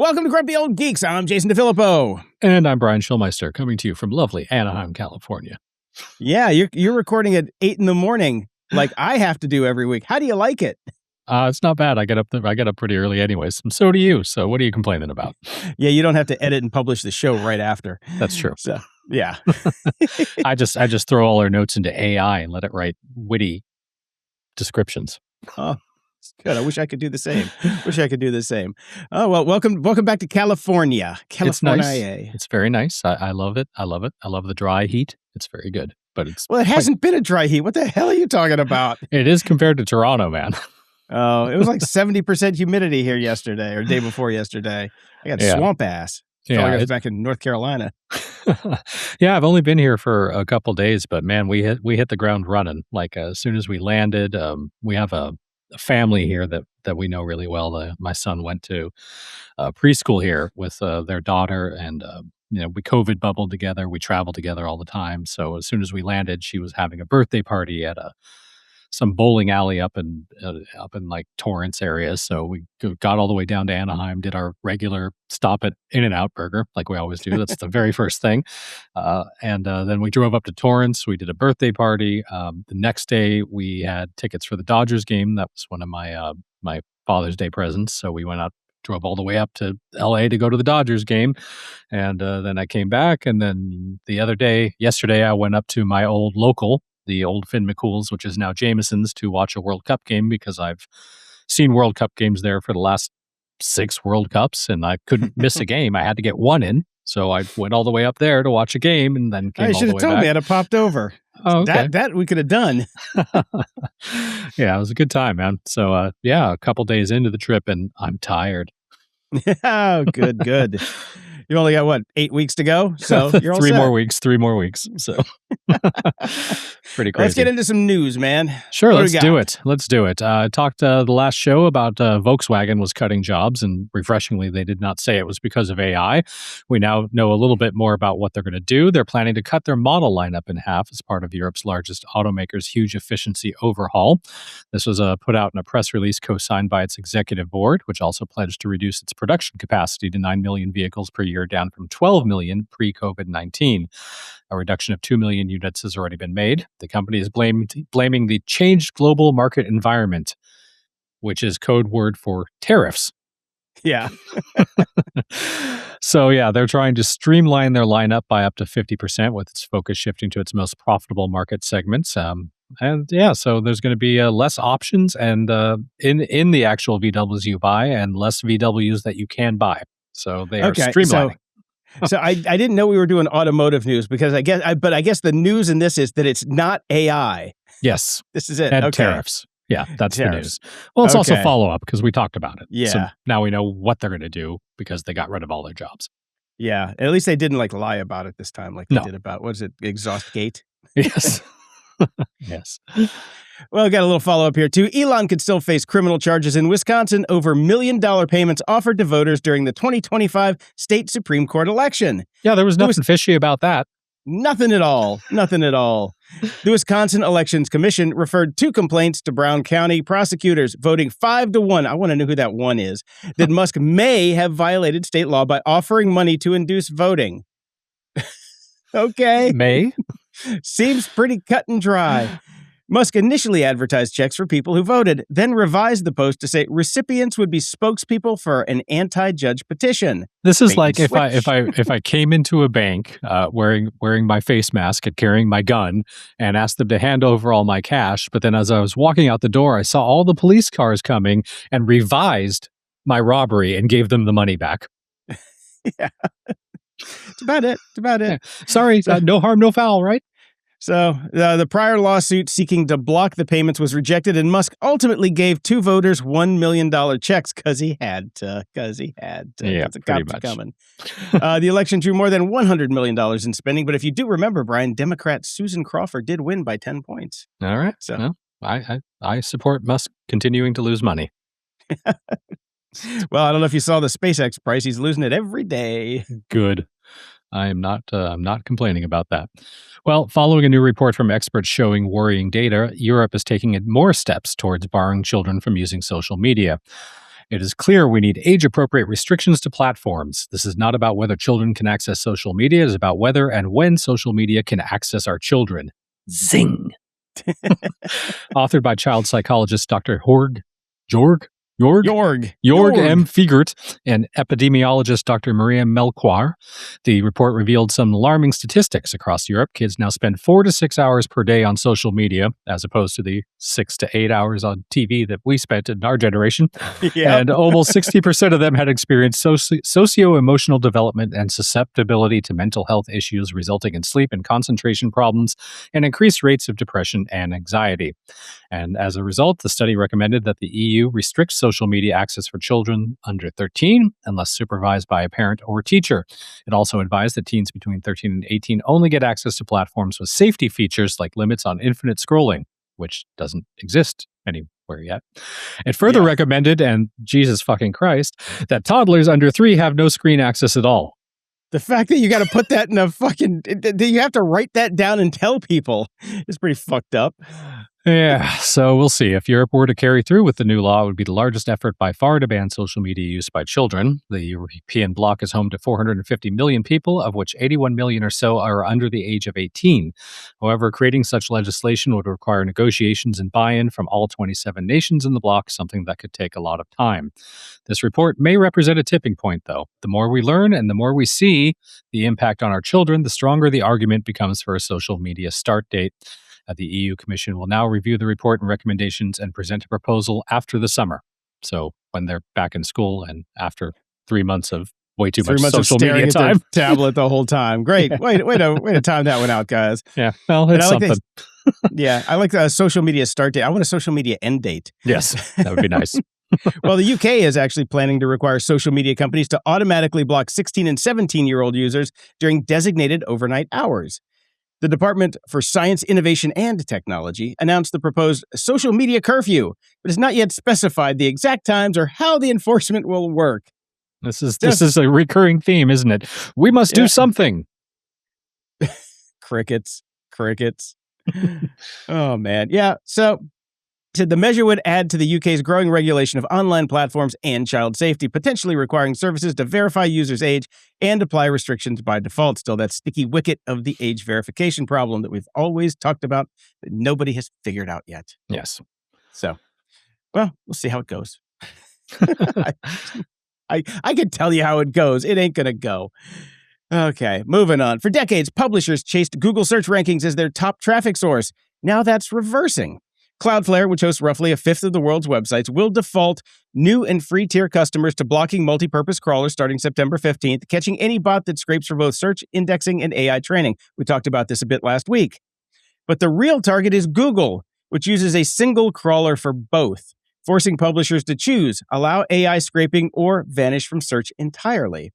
Welcome to Grumpy Old Geeks. I'm Jason DeFilippo. And I'm Brian Schulmeister, coming to you from lovely Anaheim, California. Yeah, you're recording at 8 in the morning, like I have to do every week. How do you like it? It's not bad. I get up pretty early anyways. And so do you. So what are you complaining about? Yeah, you don't have to edit and publish the show right after. That's true. So yeah. I just throw all our notes into AI and let it write witty descriptions. Oh, good. I wish I could do the same. Oh, well, welcome back to California. It's nice. It's very nice. I love it. I love the dry heat. It's very good. But it hasn't been a dry heat. What the hell are you talking about? It is compared to Toronto, man. Oh, it was like 70% humidity here yesterday or day before yesterday. I got swamp ass. Felt like I was back in North Carolina. Yeah, I've only been here for a couple days, but man, we hit the ground running. Like as soon as we landed, we have a family here that we know really well. My son went to preschool here with their daughter, and we COVID bubbled together. We travel together all the time. So as soon as we landed, she was having a birthday party at some bowling alley up in like Torrance area. So we got all the way down to Anaheim, did our regular stop at In-N-Out Burger, like we always do. That's the very first thing. And then we drove up to Torrance. We did a birthday party. The next day we had tickets for the Dodgers game. That was one of my Father's Day presents. So we drove all the way up to LA to go to the Dodgers game. And then I came back. And then yesterday, I went up to my old local, the old Finn McCool's, which is now Jameson's, to watch a World Cup game because I've seen World Cup games there for the last 6 World Cups and I couldn't miss a game. I had to get one in. So I went all the way up there to watch a game and then came all the way back. You should have told me. I'd have popped over. Oh, okay. That we could have done. Yeah, it was a good time, man. So a couple days into the trip and I'm tired. Oh, good. You only got 8 weeks to go, so you're all 3 set. Three more weeks. So pretty crazy. Let's get into some news, man. Sure, let's do it. I talked the last show about Volkswagen was cutting jobs, and refreshingly, they did not say it was because of AI. We now know a little bit more about what they're going to do. They're planning to cut their model lineup in half as part of Europe's largest automaker's huge efficiency overhaul. This was put out in a press release co-signed by its executive board, which also pledged to reduce its production capacity to 9 million vehicles per year, down from 12 million pre-COVID-19. A reduction of 2 million units has already been made. The company is blaming the changed global market environment, which is code word for tariffs. Yeah. So, they're trying to streamline their lineup by up to 50%, with its focus shifting to its most profitable market segments. So there's going to be less options and in the actual VWs you buy and less VWs that you can buy. So they are streamlining. So I didn't know we were doing automotive news because I guess the news in this is that it's not AI. Yes. This is it. And tariffs. Yeah, that's the news. Well, it's also follow-up because we talked about it. Yeah. So now we know what they're going to do because they got rid of all their jobs. Yeah. At least they didn't lie about it this time like they did about, what is it, Exhaustgate? Yes. Yes. Well, we got a little follow-up here, too. Elon could still face criminal charges in Wisconsin over $1 million payments offered to voters during the 2025 state Supreme Court election. Yeah, there was nothing fishy about that. Nothing at all. The Wisconsin Elections Commission referred 2 complaints to Brown County prosecutors, voting 5-1. I want to know who that one is. That Musk may have violated state law by offering money to induce voting. Okay. May? Seems pretty cut and dry. Musk initially advertised checks for people who voted, then revised the post to say recipients would be spokespeople for an anti-judge petition. This is like if I came into a bank wearing my face mask and carrying my gun and asked them to hand over all my cash, but then as I was walking out the door, I saw all the police cars coming and revised my robbery and gave them the money back. Yeah. That's about it. Yeah. Sorry, no harm, no foul, right? So the prior lawsuit seeking to block the payments was rejected, and Musk ultimately gave 2 voters $1 million checks because he had to. Yeah, the cops are coming. The election drew more than $100 million in spending, but if you do remember, Brian, Democrat Susan Crawford did win by 10 points. All right. So I support Musk continuing to lose money. Well, I don't know if you saw the SpaceX price. He's losing it every day. Good. I'm not complaining about that. Well, following a new report from experts showing worrying data, Europe is taking more steps towards barring children from using social media. It is clear we need age-appropriate restrictions to platforms. This is not about whether children can access social media. It is about whether and when social media can access our children. Zing. Authored by child psychologist Dr. Jorg M. Fiegert and epidemiologist Dr. Maria Melchior. The report revealed some alarming statistics across Europe. Kids now spend 4 to 6 hours per day on social media, as opposed to the 6 to 8 hours on TV that we spent in our generation. Yep. And almost 60% of them had experienced socio-emotional development and susceptibility to mental health issues, resulting in sleep and concentration problems and increased rates of depression and anxiety. And as a result, the study recommended that the EU restrict social media access for children under 13 unless supervised by a parent or teacher. It also advised that teens between 13 and 18 only get access to platforms with safety features like limits on infinite scrolling, which doesn't exist anywhere yet. It further recommended, and Jesus fucking Christ, that toddlers under 3 have no screen access at all. The fact that you got to put that in a fucking, you have to write that down and tell people is pretty fucked up. Yeah, so we'll see. If Europe were to carry through with the new law, it would be the largest effort by far to ban social media use by children. The European bloc is home to 450 million people, of which 81 million or so are under the age of 18. However, creating such legislation would require negotiations and buy-in from all 27 nations in the bloc, something that could take a lot of time. This report may represent a tipping point, though. The more we learn and the more we see the impact on our children, the stronger the argument becomes for a social media start date. The EU Commission will now review the report and recommendations and present a proposal after the summer. So when they're back in school and after 3 months of way too much social media time. Tablet the whole time. Great. Way to time that one out, guys. Yeah. Well, it's something. I like the social media start date. I want a social media end date. Yes, that would be nice. Well, the UK is actually planning to require social media companies to automatically block 16 and 17-year-old users during designated overnight hours. The Department for Science, Innovation, and Technology announced the proposed social media curfew, but has not yet specified the exact times or how the enforcement will work. This is a recurring theme, isn't it? We must do something. Crickets. Oh, man. Yeah, so the measure would add to the UK's growing regulation of online platforms and child safety, potentially requiring services to verify users' age and apply restrictions by default. Still, that sticky wicket of the age verification problem that we've always talked about that nobody has figured out yet. Yes. So, well, we'll see how it goes. I can tell you how it goes. It ain't going to go. Okay, moving on. For decades, publishers chased Google search rankings as their top traffic source. Now that's reversing. Cloudflare, which hosts roughly a fifth of the world's websites, will default new and free tier customers to blocking multi-purpose crawlers starting September 15th, catching any bot that scrapes for both search, indexing, and AI training. We talked about this a bit last week. But the real target is Google, which uses a single crawler for both, forcing publishers to choose, allow AI scraping, or vanish from search entirely.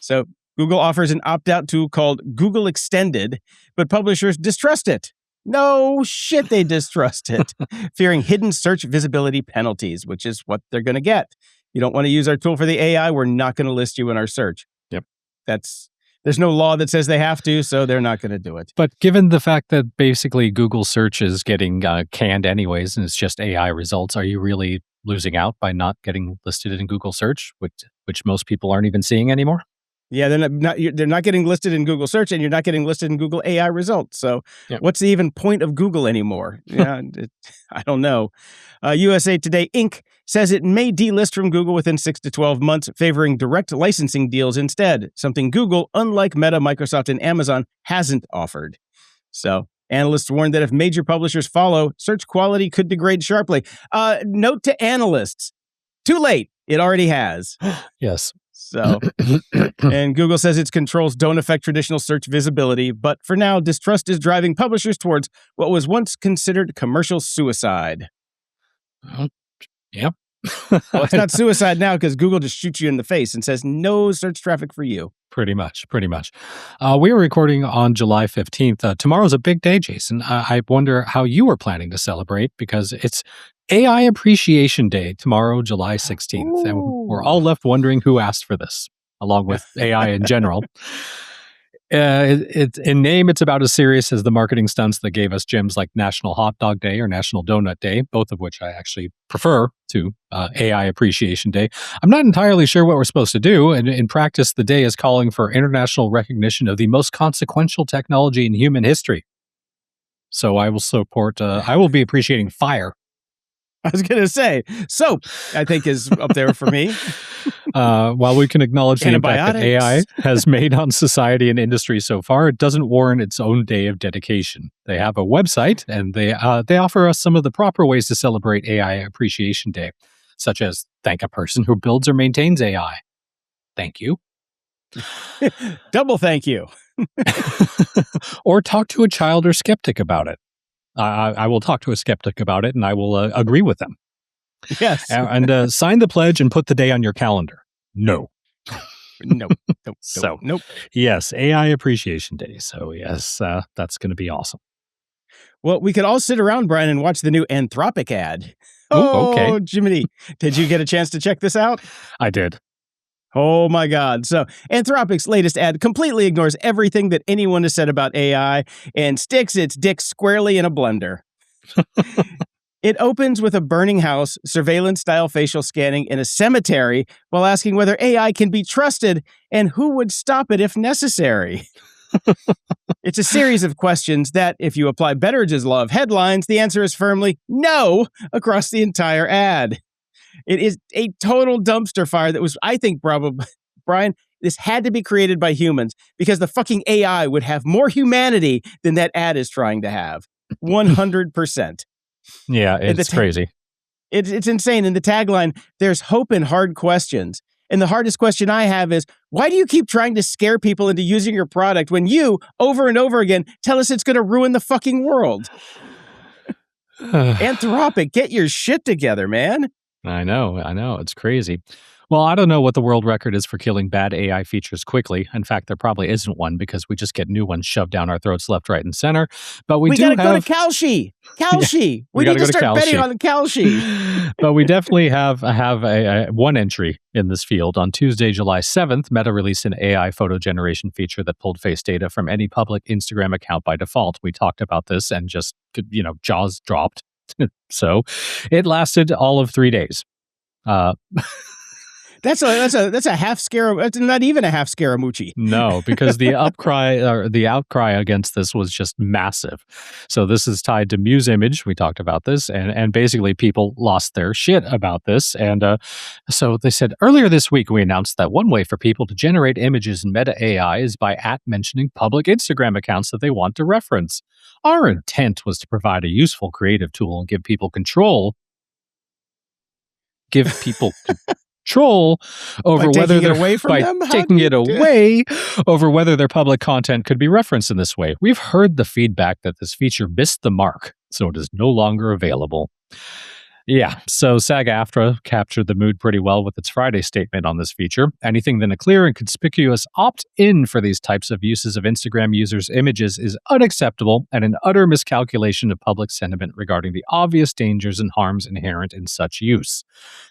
So Google offers an opt-out tool called Google Extended, but publishers distrust it. No shit, they distrust it, fearing hidden search visibility penalties, which is what they're going to get. You don't want to use our tool for the AI, we're not going to list you in our search. Yep. There's no law that says they have to, so they're not going to do it. But given the fact that basically Google search is getting canned anyways, and it's just AI results, are you really losing out by not getting listed in Google search, which most people aren't even seeing anymore? Yeah, they're not getting listed in Google search, and you're not getting listed in Google AI results. So What's the even point of Google anymore? Yeah, I don't know. USA Today Inc. says it may delist from Google within 6 to 12 months, favoring direct licensing deals instead, something Google, unlike Meta, Microsoft, and Amazon, hasn't offered. So analysts warn that if major publishers follow, search quality could degrade sharply. Note to analysts, too late. It already has. Yes. So, and Google says its controls don't affect traditional search visibility, but for now, distrust is driving publishers towards what was once considered commercial suicide. Yep. Well, it's not suicide now because Google just shoots you in the face and says no search traffic for you. Pretty much. We are recording on July 15th. Tomorrow's a big day, Jason. I wonder how you are planning to celebrate, because it's AI Appreciation Day tomorrow, July 16th. And we're all left wondering who asked for this, along with AI in general. It's in name, it's about as serious as the marketing stunts that gave us gems like National Hot Dog Day or National Donut Day, both of which I actually prefer to AI Appreciation Day. I'm not entirely sure what we're supposed to do, and in practice, the day is calling for international recognition of the most consequential technology in human history. So I will support. I will be appreciating fire. I was going to say, soap, I think, is up there for me. While we can acknowledge the impact that AI Antibiotics. has made on society and industry so far, it doesn't warrant its own day of dedication. They have a website, and they offer us some of the proper ways to celebrate AI Appreciation Day, such as thank a person who builds or maintains AI. Thank you. Double thank you. Or talk to a child or skeptic about it. I will talk to a skeptic about it, and I will agree with them. Yes. And sign the pledge and put the day on your calendar. No. Nope. Nope. Yes, AI Appreciation Day. So yes, that's going to be awesome. Well, we could all sit around, Brian, and watch the new Anthropic ad. Oh, okay. Jiminy. Did you get a chance to check this out? I did. Oh, my God. So Anthropic's latest ad completely ignores everything that anyone has said about AI and sticks its dick squarely in a blender. It opens with a burning house, surveillance-style facial scanning in a cemetery while asking whether AI can be trusted and who would stop it if necessary. It's a series of questions that, if you apply Betteridge's law of headlines, the answer is firmly no across the entire ad. It is a total dumpster fire that was, I think, probably, Brian, this had to be created by humans because the fucking AI would have more humanity than that ad is trying to have. 100%. Yeah, it's crazy. It's insane. In the tagline, there's hope in hard questions. And the hardest question I have is, why do you keep trying to scare people into using your product when you, over and over again, tell us it's going to ruin the fucking world? Anthropic, get your shit together, man. I know. It's crazy. Well, I don't know what the world record is for killing bad AI features quickly. In fact, there probably isn't one because we just get new ones shoved down our throats left, right, and center. But we do gotta go to Kalshi. Kalshi. We need to start betting on Kalshi. But we definitely have a one entry in this field. On Tuesday, July 7th, Meta released an AI photo generation feature that pulled face data from any public Instagram account by default. We talked about this and just, jaws dropped. So it lasted all of 3 days. That's a half scare. That's not even a half Scaramucci. No, because the outcry against this was just massive. So this is tied to Muse Image. We talked about this, and basically people lost their shit about this. And so they said earlier this week we announced that one way for people to generate images in Meta AI is by mentioning public Instagram accounts that they want to reference. Our intent was to provide a useful creative tool and give people control over whether they're taking it away over whether their public content could be referenced in this way. We've heard the feedback that this feature missed the mark, so it is no longer available. Yeah, so SAG-AFTRA captured the mood pretty well with its Friday statement on this feature. Anything than a clear and conspicuous opt-in for these types of uses of Instagram users' images is unacceptable and an utter miscalculation of public sentiment regarding the obvious dangers and harms inherent in such use.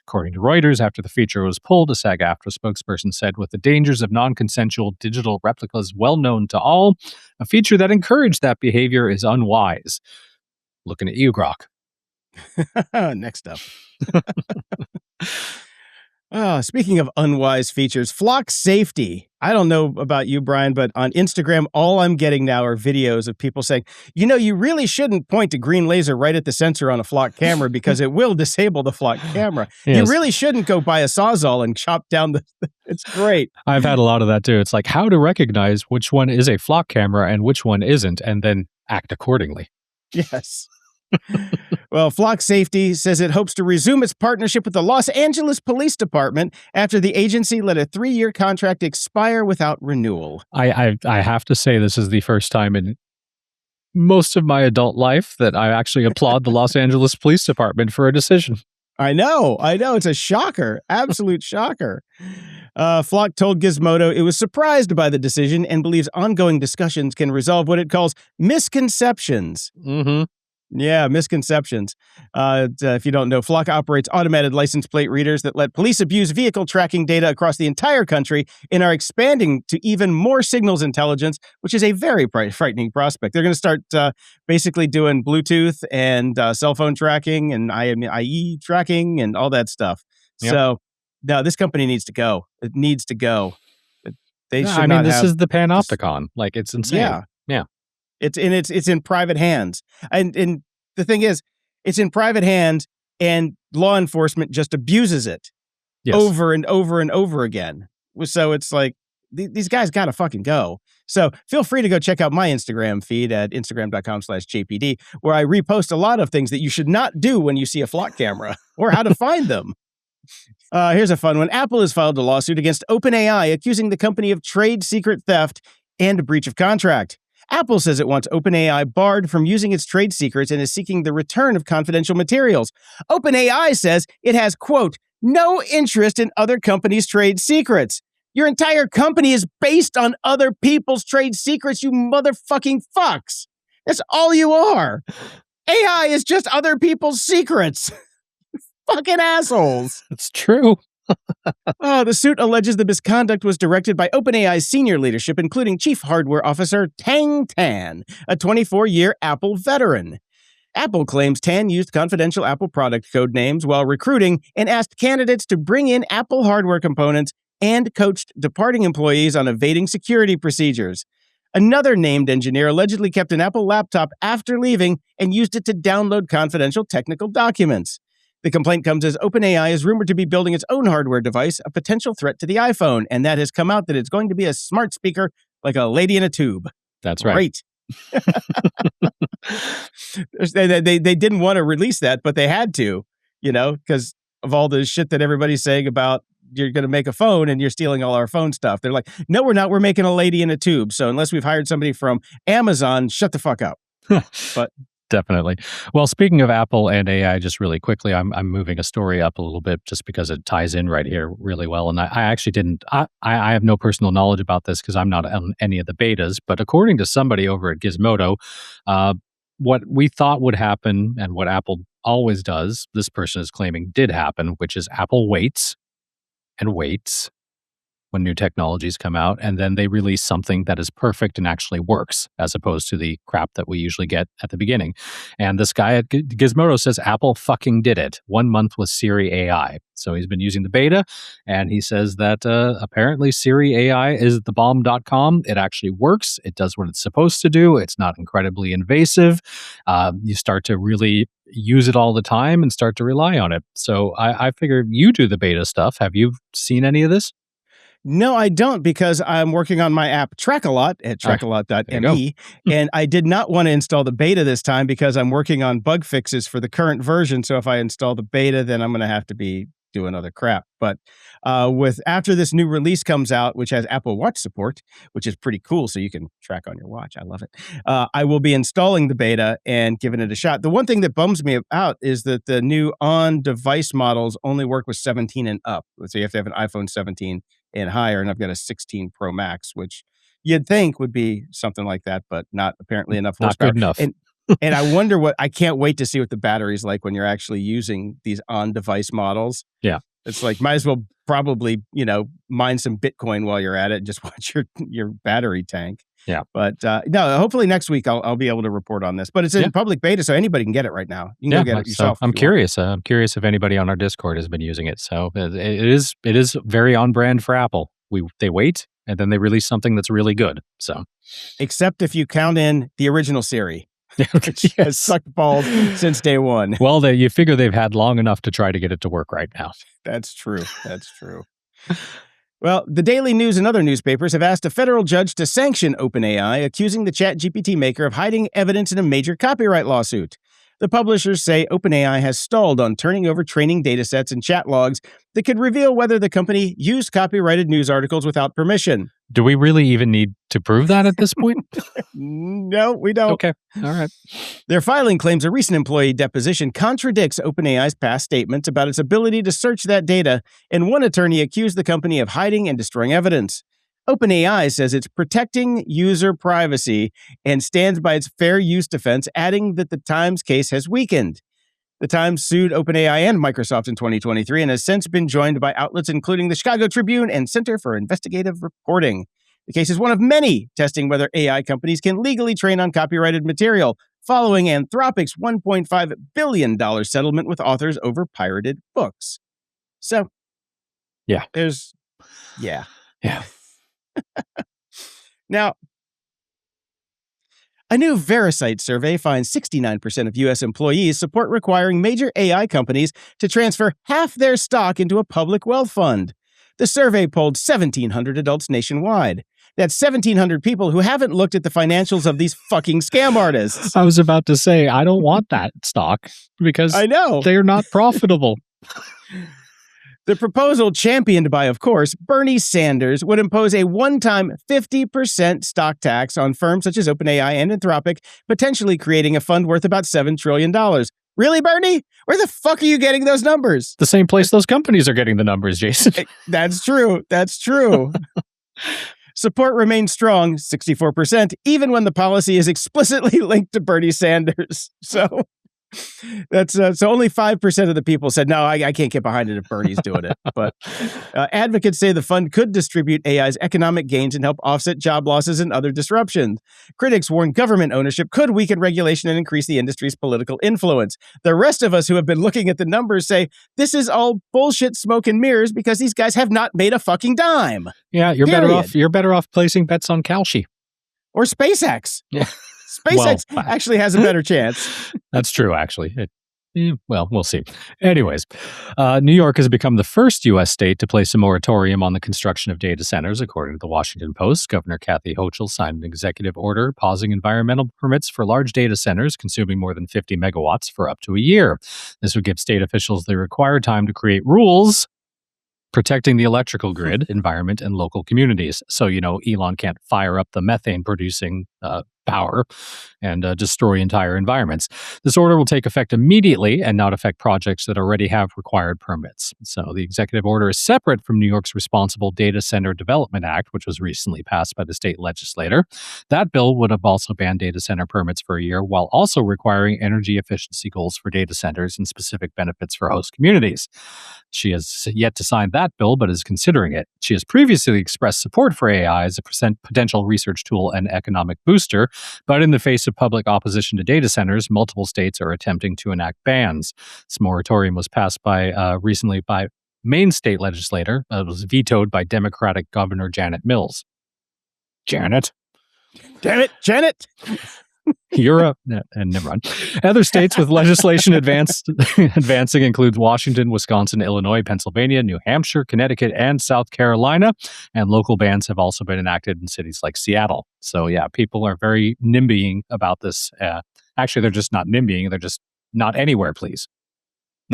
According to Reuters, after the feature was pulled, a SAG-AFTRA spokesperson said, with the dangers of non-consensual digital replicas well known to all, a feature that encouraged that behavior is unwise. Looking at you, Grok. Next up. Speaking of unwise features, flock safety. I don't know about you, Brian, but on Instagram, all I'm getting now are videos of people saying, you really shouldn't point a green laser right at the sensor on a flock camera because it will disable the flock camera. Yes. You really shouldn't go buy a Sawzall and chop down the... It's great. I've had a lot of that too. It's like how to recognize which one is a flock camera and which one isn't, and then act accordingly. Yes. Well, Flock Safety says it hopes to resume its partnership with the Los Angeles Police Department after the agency let a 3-year contract expire without renewal. I have to say this is the first time in most of my adult life that I actually applaud the Los Angeles Police Department for a decision. I know. It's a shocker. Absolute shocker. Flock told Gizmodo it was surprised by the decision and believes ongoing discussions can resolve what it calls misconceptions. Mm-hmm. Yeah, misconceptions. If you don't know, Flock operates automated license plate readers that let police abuse vehicle tracking data across the entire country and are expanding to even more signals intelligence, which is a very frightening prospect. They're going to start basically doing Bluetooth and cell phone tracking and IE tracking and all that stuff. Yep. So, no, this company needs to go. It needs to go. They Yeah, should I mean, not this have is the this. panopticon. Like, it's insane. Yeah. Yeah. It's in private hands. And the thing is, it's in private hands and law enforcement just abuses it Yes. over and over and over again. So it's like these guys got to fucking go. So feel free to go check out my Instagram feed at instagram.com/JPD, where I repost a lot of things that you should not do when you see a flock camera or how to find them. Here's a fun one. Apple has filed a lawsuit against OpenAI accusing the company of trade secret theft and breach of contract. Apple says it wants OpenAI barred from using its trade secrets and is seeking the return of confidential materials. OpenAI says it has, quote, no interest in other companies' trade secrets. Your entire company is based on other people's trade secrets, you motherfucking fucks. That's all you are. AI is just other people's secrets. Fucking assholes. It's true. The suit alleges the misconduct was directed by OpenAI's senior leadership, including Chief Hardware Officer Tang Tan, a 24-year Apple veteran. Apple claims Tan used confidential Apple product code names while recruiting and asked candidates to bring in Apple hardware components and coached departing employees on evading security procedures. Another named engineer allegedly kept an Apple laptop after leaving and used it to download confidential technical documents. The complaint comes as OpenAI is rumored to be building its own hardware device, a potential threat to the iPhone, and that has come out that it's going to be a smart speaker like a lady in a tube. That's right. Great. they didn't want to release that, but they had to, because of all the shit that everybody's saying about you're going to make a phone and you're stealing all our phone stuff. They're like, no, we're not. We're making a lady in a tube. So unless we've hired somebody from Amazon, shut the fuck up. But definitely. Well, speaking of Apple and AI, just really quickly, I'm moving a story up a little bit just because it ties in right here really well. And I actually didn't, I have no personal knowledge about this because I'm not on any of the betas, but according to somebody over at Gizmodo, what we thought would happen and what Apple always does, this person is claiming did happen, which is Apple waits and waits when new technologies come out, and then they release something that is perfect and actually works, as opposed to the crap that we usually get at the beginning. And this guy at Gizmodo says Apple fucking did it. 1 month with Siri AI. So he's been using the beta, and he says that apparently Siri AI is the bomb.com. It actually works. It does what it's supposed to do. It's not incredibly invasive. You start to really use it all the time and start to rely on it. So I figure you do the beta stuff. Have you seen any of this? No, I don't, because I'm working on my app Trackalot at trackalot.me, and I did not want to install the beta this time because I'm working on bug fixes for the current version. So if I install the beta, then I'm going to have to be doing other crap. But after this new release comes out, which has Apple Watch support, which is pretty cool, so you can track on your watch. I love it. I will be installing the beta and giving it a shot. The one thing that bums me out is that the new on-device models only work with 17 and up. So you have to have an iPhone 17 and higher, and I've got a 16 Pro Max, which you'd think would be something like that, but not apparently enough horsepower. Not good enough. And I wonder I can't wait to see what the battery's like when you're actually using these on-device models. Yeah. It's like, might as well probably, mine some Bitcoin while you're at it and just watch your battery tank. Yeah. But no, hopefully next week I'll be able to report on this. But it's in public beta, so anybody can get it right now. You can go get it yourself. So I'm curious. I'm curious if anybody on our Discord has been using it. So it is very on brand for Apple. They wait and then they release something that's really good. So except if you count in the original Siri. Which has sucked balls since day one. Well, you figure they've had long enough to try to get it to work right now. That's true. That's true. Well, the Daily News and other newspapers have asked a federal judge to sanction OpenAI, accusing the ChatGPT maker of hiding evidence in a major copyright lawsuit. The publishers say OpenAI has stalled on turning over training datasets and chat logs that could reveal whether the company used copyrighted news articles without permission. Do we really even need to prove that at this point? No, we don't. Okay. All right. Their filing claims a recent employee deposition contradicts OpenAI's past statements about its ability to search that data, and one attorney accused the company of hiding and destroying evidence. OpenAI says it's protecting user privacy and stands by its fair use defense, adding that the Times case has weakened. The Times sued OpenAI and Microsoft in 2023 and has since been joined by outlets including the Chicago Tribune and Center for Investigative Reporting. The case is one of many testing whether AI companies can legally train on copyrighted material, following Anthropic's $1.5 billion settlement with authors over pirated books. So, Yeah. Yeah. Now, a new Verisight survey finds 69% of U.S. employees support requiring major AI companies to transfer half their stock into a public wealth fund. The survey polled 1,700 adults nationwide. That's 1,700 people who haven't looked at the financials of these fucking scam artists. I was about to say, I don't want that stock because I know they're not profitable. The proposal, championed by, of course, Bernie Sanders, would impose a one-time 50% stock tax on firms such as OpenAI and Anthropic, potentially creating a fund worth about $7 trillion. Really, Bernie? Where the fuck are you getting those numbers? The same place those companies are getting the numbers, Jason. That's true. Support remains strong, 64%, even when the policy is explicitly linked to Bernie Sanders. So that's so only 5% of the people said, no, I can't get behind it if Bernie's doing it. But advocates say the fund could distribute AI's economic gains and help offset job losses and other disruptions. Critics warn government ownership could weaken regulation and increase the industry's political influence. The rest of us who have been looking at the numbers say this is all bullshit, smoke and mirrors because these guys have not made a fucking dime. Yeah, you're better off placing bets on Kalshi or SpaceX. Yeah. SpaceX actually has a better chance. That's true, actually. We'll see. Anyways, New York has become the first U.S. state to place a moratorium on the construction of data centers, according to the Washington Post. Governor Kathy Hochul signed an executive order pausing environmental permits for large data centers consuming more than 50 megawatts for up to a year. This would give state officials the required time to create rules protecting the electrical grid, environment, and local communities. So, Elon can't fire up the methane producing power and destroy entire environments. This order will take effect immediately and not affect projects that already have required permits. So the executive order is separate from New York's Responsible Data Center Development Act, which was recently passed by the state legislature. That bill would have also banned data center permits for a year while also requiring energy efficiency goals for data centers and specific benefits for host communities. She has yet to sign that bill, but is considering it. She has previously expressed support for AI as a potential research tool and economic booster, but in the face of public opposition to data centers, multiple states are attempting to enact bans. This moratorium was passed recently by Maine state legislator. It was vetoed by Democratic Governor Janet Mills. Janet. Damn it, Janet. Europe, and never mind. Other states with legislation advancing include Washington, Wisconsin, Illinois, Pennsylvania, New Hampshire, Connecticut, and South Carolina. And local bans have also been enacted in cities like Seattle. So yeah, people are very NIMBYing about this. Actually, they're just not NIMBYing. They're just not anywhere, please.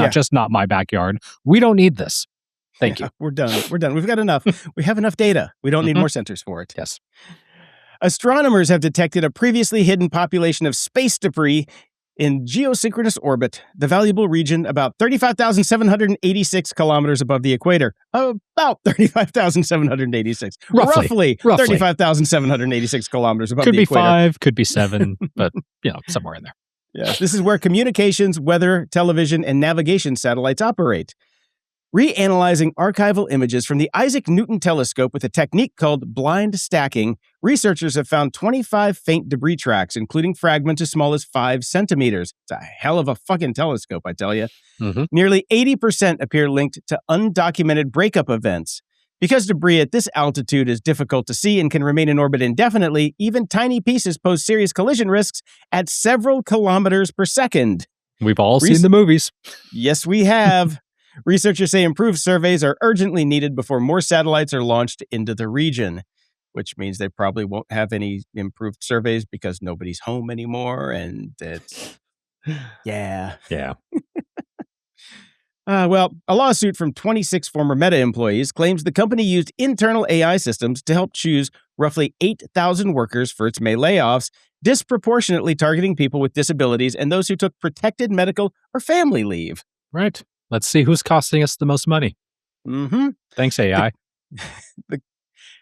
Just not my backyard. We don't need this. Thank you. We're done. We've got enough. We have enough data. We don't need more centers for it. Yes. Astronomers have detected a previously hidden population of space debris in geosynchronous orbit, the valuable region about 35,786 kilometers above the equator. About 35,786. Roughly 35,786 kilometers above the equator. Could be 5, could be 7, but, somewhere in there. Yes, this is where communications, weather, television, and navigation satellites operate. Reanalyzing archival images from the Isaac Newton telescope with a technique called blind stacking, researchers have found 25 faint debris tracks, including fragments as small as 5 centimeters. It's a hell of a fucking telescope, I tell you. Mm-hmm. Nearly 80% appear linked to undocumented breakup events. Because debris at this altitude is difficult to see and can remain in orbit indefinitely, even tiny pieces pose serious collision risks at several kilometers per second. We've all seen the movies. Yes, we have. Researchers say improved surveys are urgently needed before more satellites are launched into the region, which means they probably won't have any improved surveys because nobody's home anymore. And it's, yeah. Well, a lawsuit from 26 former Meta employees claims the company used internal AI systems to help choose roughly 8,000 workers for its May layoffs, disproportionately targeting people with disabilities and those who took protected medical or family leave. Right. Let's see who's costing us the most money. Mm-hmm. Thanks, AI.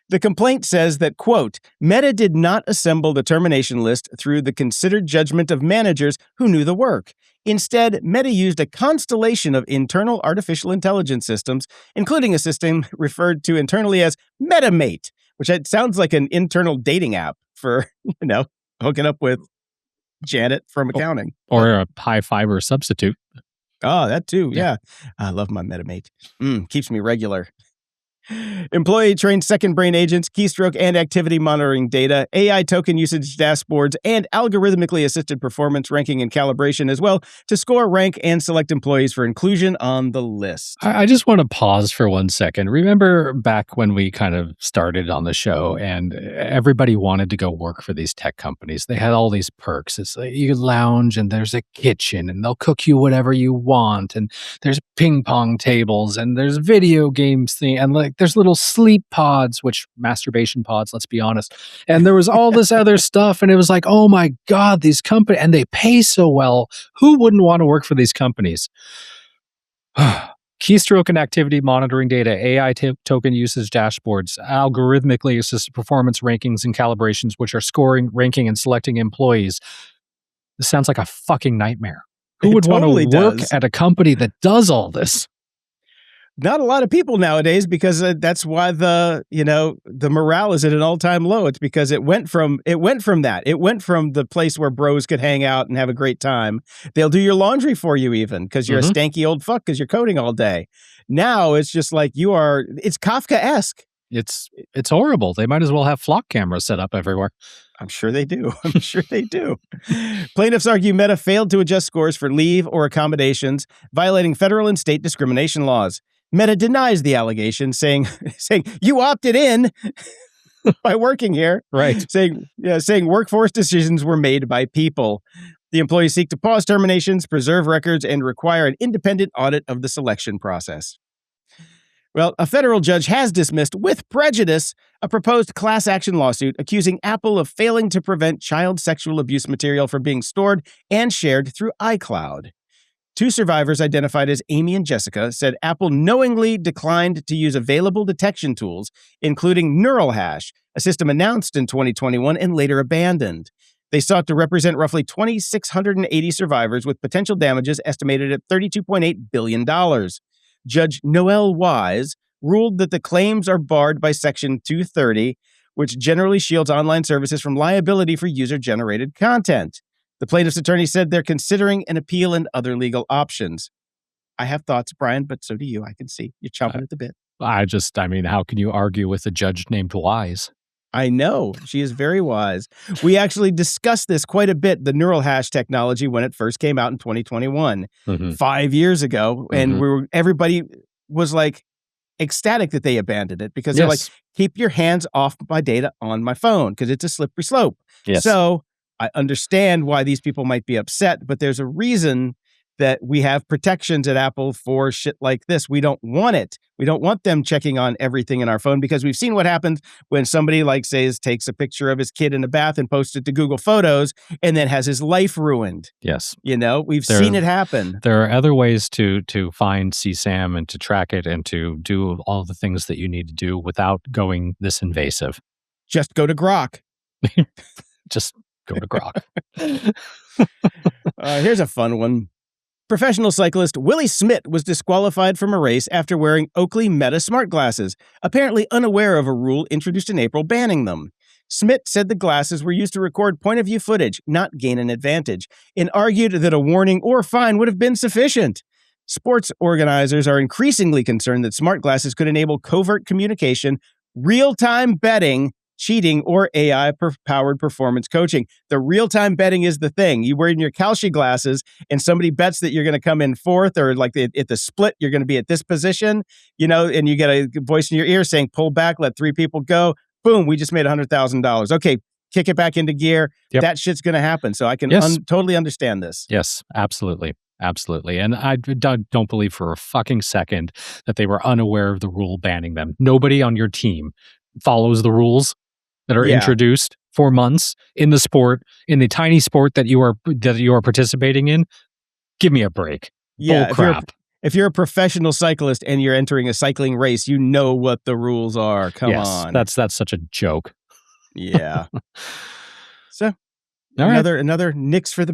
The complaint says that, quote, Meta did not assemble the termination list through the considered judgment of managers who knew the work. Instead, Meta used a constellation of internal artificial intelligence systems, including a system referred to internally as MetaMate, which sounds like an internal dating app for, hooking up with Janet from accounting. Or a high fiber substitute. Oh, that too. Yeah. I love my MetaMate. Keeps me regular. Employee trained second brain agents, keystroke and activity monitoring data, AI token usage dashboards, and algorithmically assisted performance ranking and calibration as well to score, rank, and select employees for inclusion on the list. I just want to pause for 1 second. Remember back when we kind of started on the show and everybody wanted to go work for these tech companies. They had all these perks. It's like you lounge and there's a kitchen and they'll cook you whatever you want. And there's ping pong tables and there's video games and like there's little sleep pods, which masturbation pods, let's be honest. And there was all this other stuff. And it was like, oh my God, these companies, and they pay so well. Who wouldn't want to work for these companies? Keystroke and activity monitoring data, AI token usage dashboards, algorithmically assisted performance rankings and calibrations, which are scoring, ranking, and selecting employees. This sounds like a fucking nightmare. Who would want to work at a company that does all this? Not a lot of people nowadays, because that's why the morale is at an all-time low. It's because it went from that. It went from the place where bros could hang out and have a great time. They'll do your laundry for you even because you're a stanky old fuck because you're coding all day. Now it's just like it's Kafka-esque. It's horrible. They might as well have flock cameras set up everywhere. I'm sure they do. Plaintiffs argue Meta failed to adjust scores for leave or accommodations, violating federal and state discrimination laws. Meta denies the allegation, saying you opted in by working here. Right. Saying workforce decisions were made by people. The employees seek to pause terminations, preserve records, and require an independent audit of the selection process. Well, a federal judge has dismissed with prejudice a proposed class action lawsuit accusing Apple of failing to prevent child sexual abuse material from being stored and shared through iCloud. Two survivors identified as Amy and Jessica said Apple knowingly declined to use available detection tools, including Neural Hash, a system announced in 2021 and later abandoned. They sought to represent roughly 2,680 survivors with potential damages estimated at $32.8 billion. Judge Noel Wise ruled that the claims are barred by Section 230, which generally shields online services from liability for user-generated content. The plaintiff's attorney said they're considering an appeal and other legal options. I have thoughts, Brian, but so do you. I can see you're chomping at the bit. How can you argue with a judge named Wise? I know. She is very wise. We actually discussed this quite a bit, the neural hash technology, when it first came out in 2021, 5 years ago. And everybody was like ecstatic that they abandoned it because they're like, keep your hands off my data on my phone because it's a slippery slope. Yes. So I understand why these people might be upset, but there's a reason that we have protections at Apple for shit like this. We don't want it. We don't want them checking on everything in our phone because we've seen what happens when somebody takes a picture of his kid in a bath and posts it to Google Photos and then has his life ruined. Yes. We've seen it happen. There are other ways to find CSAM and to track it and to do all the things that you need to do without going this invasive. Just go to Grok. Just go to Grok. Here's a fun one. Professional cyclist Willie Smith was disqualified from a race after wearing Oakley Meta smart glasses, apparently unaware of a rule introduced in April banning them. Smith said the glasses were used to record point-of-view footage, not gain an advantage, and argued that a warning or fine would have been sufficient. Sports organizers are increasingly concerned that smart glasses could enable covert communication, real-time betting, cheating, or AI-powered performance coaching. The real-time betting is the thing. You wear your Kalshi glasses and somebody bets that you're going to come in fourth or like at the split, you're going to be at this position, and you get a voice in your ear saying, pull back, let three people go. Boom, we just made $100,000. Okay, kick it back into gear. Yep. That shit's going to happen. So I can totally understand this. Yes, absolutely. Absolutely. And I don't believe for a fucking second that they were unaware of the rule banning them. Nobody on your team follows the rules that are introduced for months in the sport, in the tiny sport that you are participating in. Give me a break. Yeah, Bull crap. If you're a professional cyclist and you're entering a cycling race, you know what the rules are. Come on. That's such a joke. Yeah. So All right. another nix for the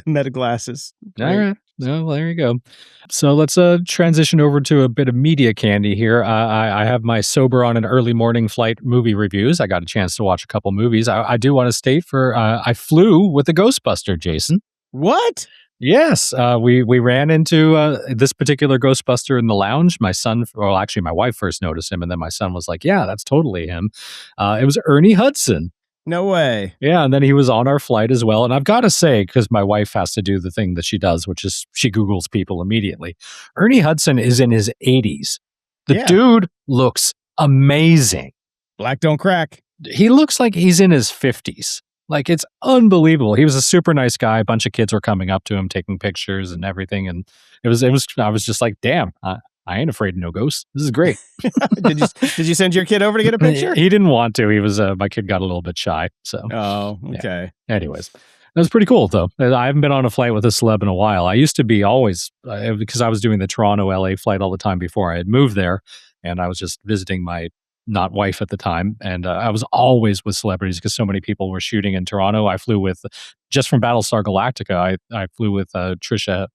meta glasses. All Great. right. Well, there you go. So let's transition over to a bit of media candy here. I have my sober on an early morning flight movie reviews. I got a chance to watch a couple movies. I do want to state I flew with a Ghostbuster, Jason. What? Yes, we ran into this particular Ghostbuster in the lounge. My son, well, actually, my wife first noticed him, and then my son was like, "Yeah, that's totally him." It was Ernie Hudson. No way. Yeah, and then he was on our flight as well. And I've got to say, because my wife has to do the thing that she does, which is she Googles people immediately. Ernie Hudson is in his 80s. The dude looks amazing. Black don't crack. He looks like he's in his 50s. Like, it's unbelievable. He was a super nice guy. A bunch of kids were coming up to him, taking pictures and everything. And I was just like, damn, I ain't afraid of no ghosts. This is great. Did you send your kid over to get a picture? He didn't want to. He was, my kid got a little bit shy. So, oh, okay. Yeah. Anyways, it was pretty cool though. I haven't been on a flight with a celeb in a while. I used to be always, because I was doing the Toronto LA flight all the time before I had moved there. And I was just visiting my not wife at the time. And I was always with celebrities because so many people were shooting in Toronto. I flew with, just from Battlestar Galactica, I flew with Trisha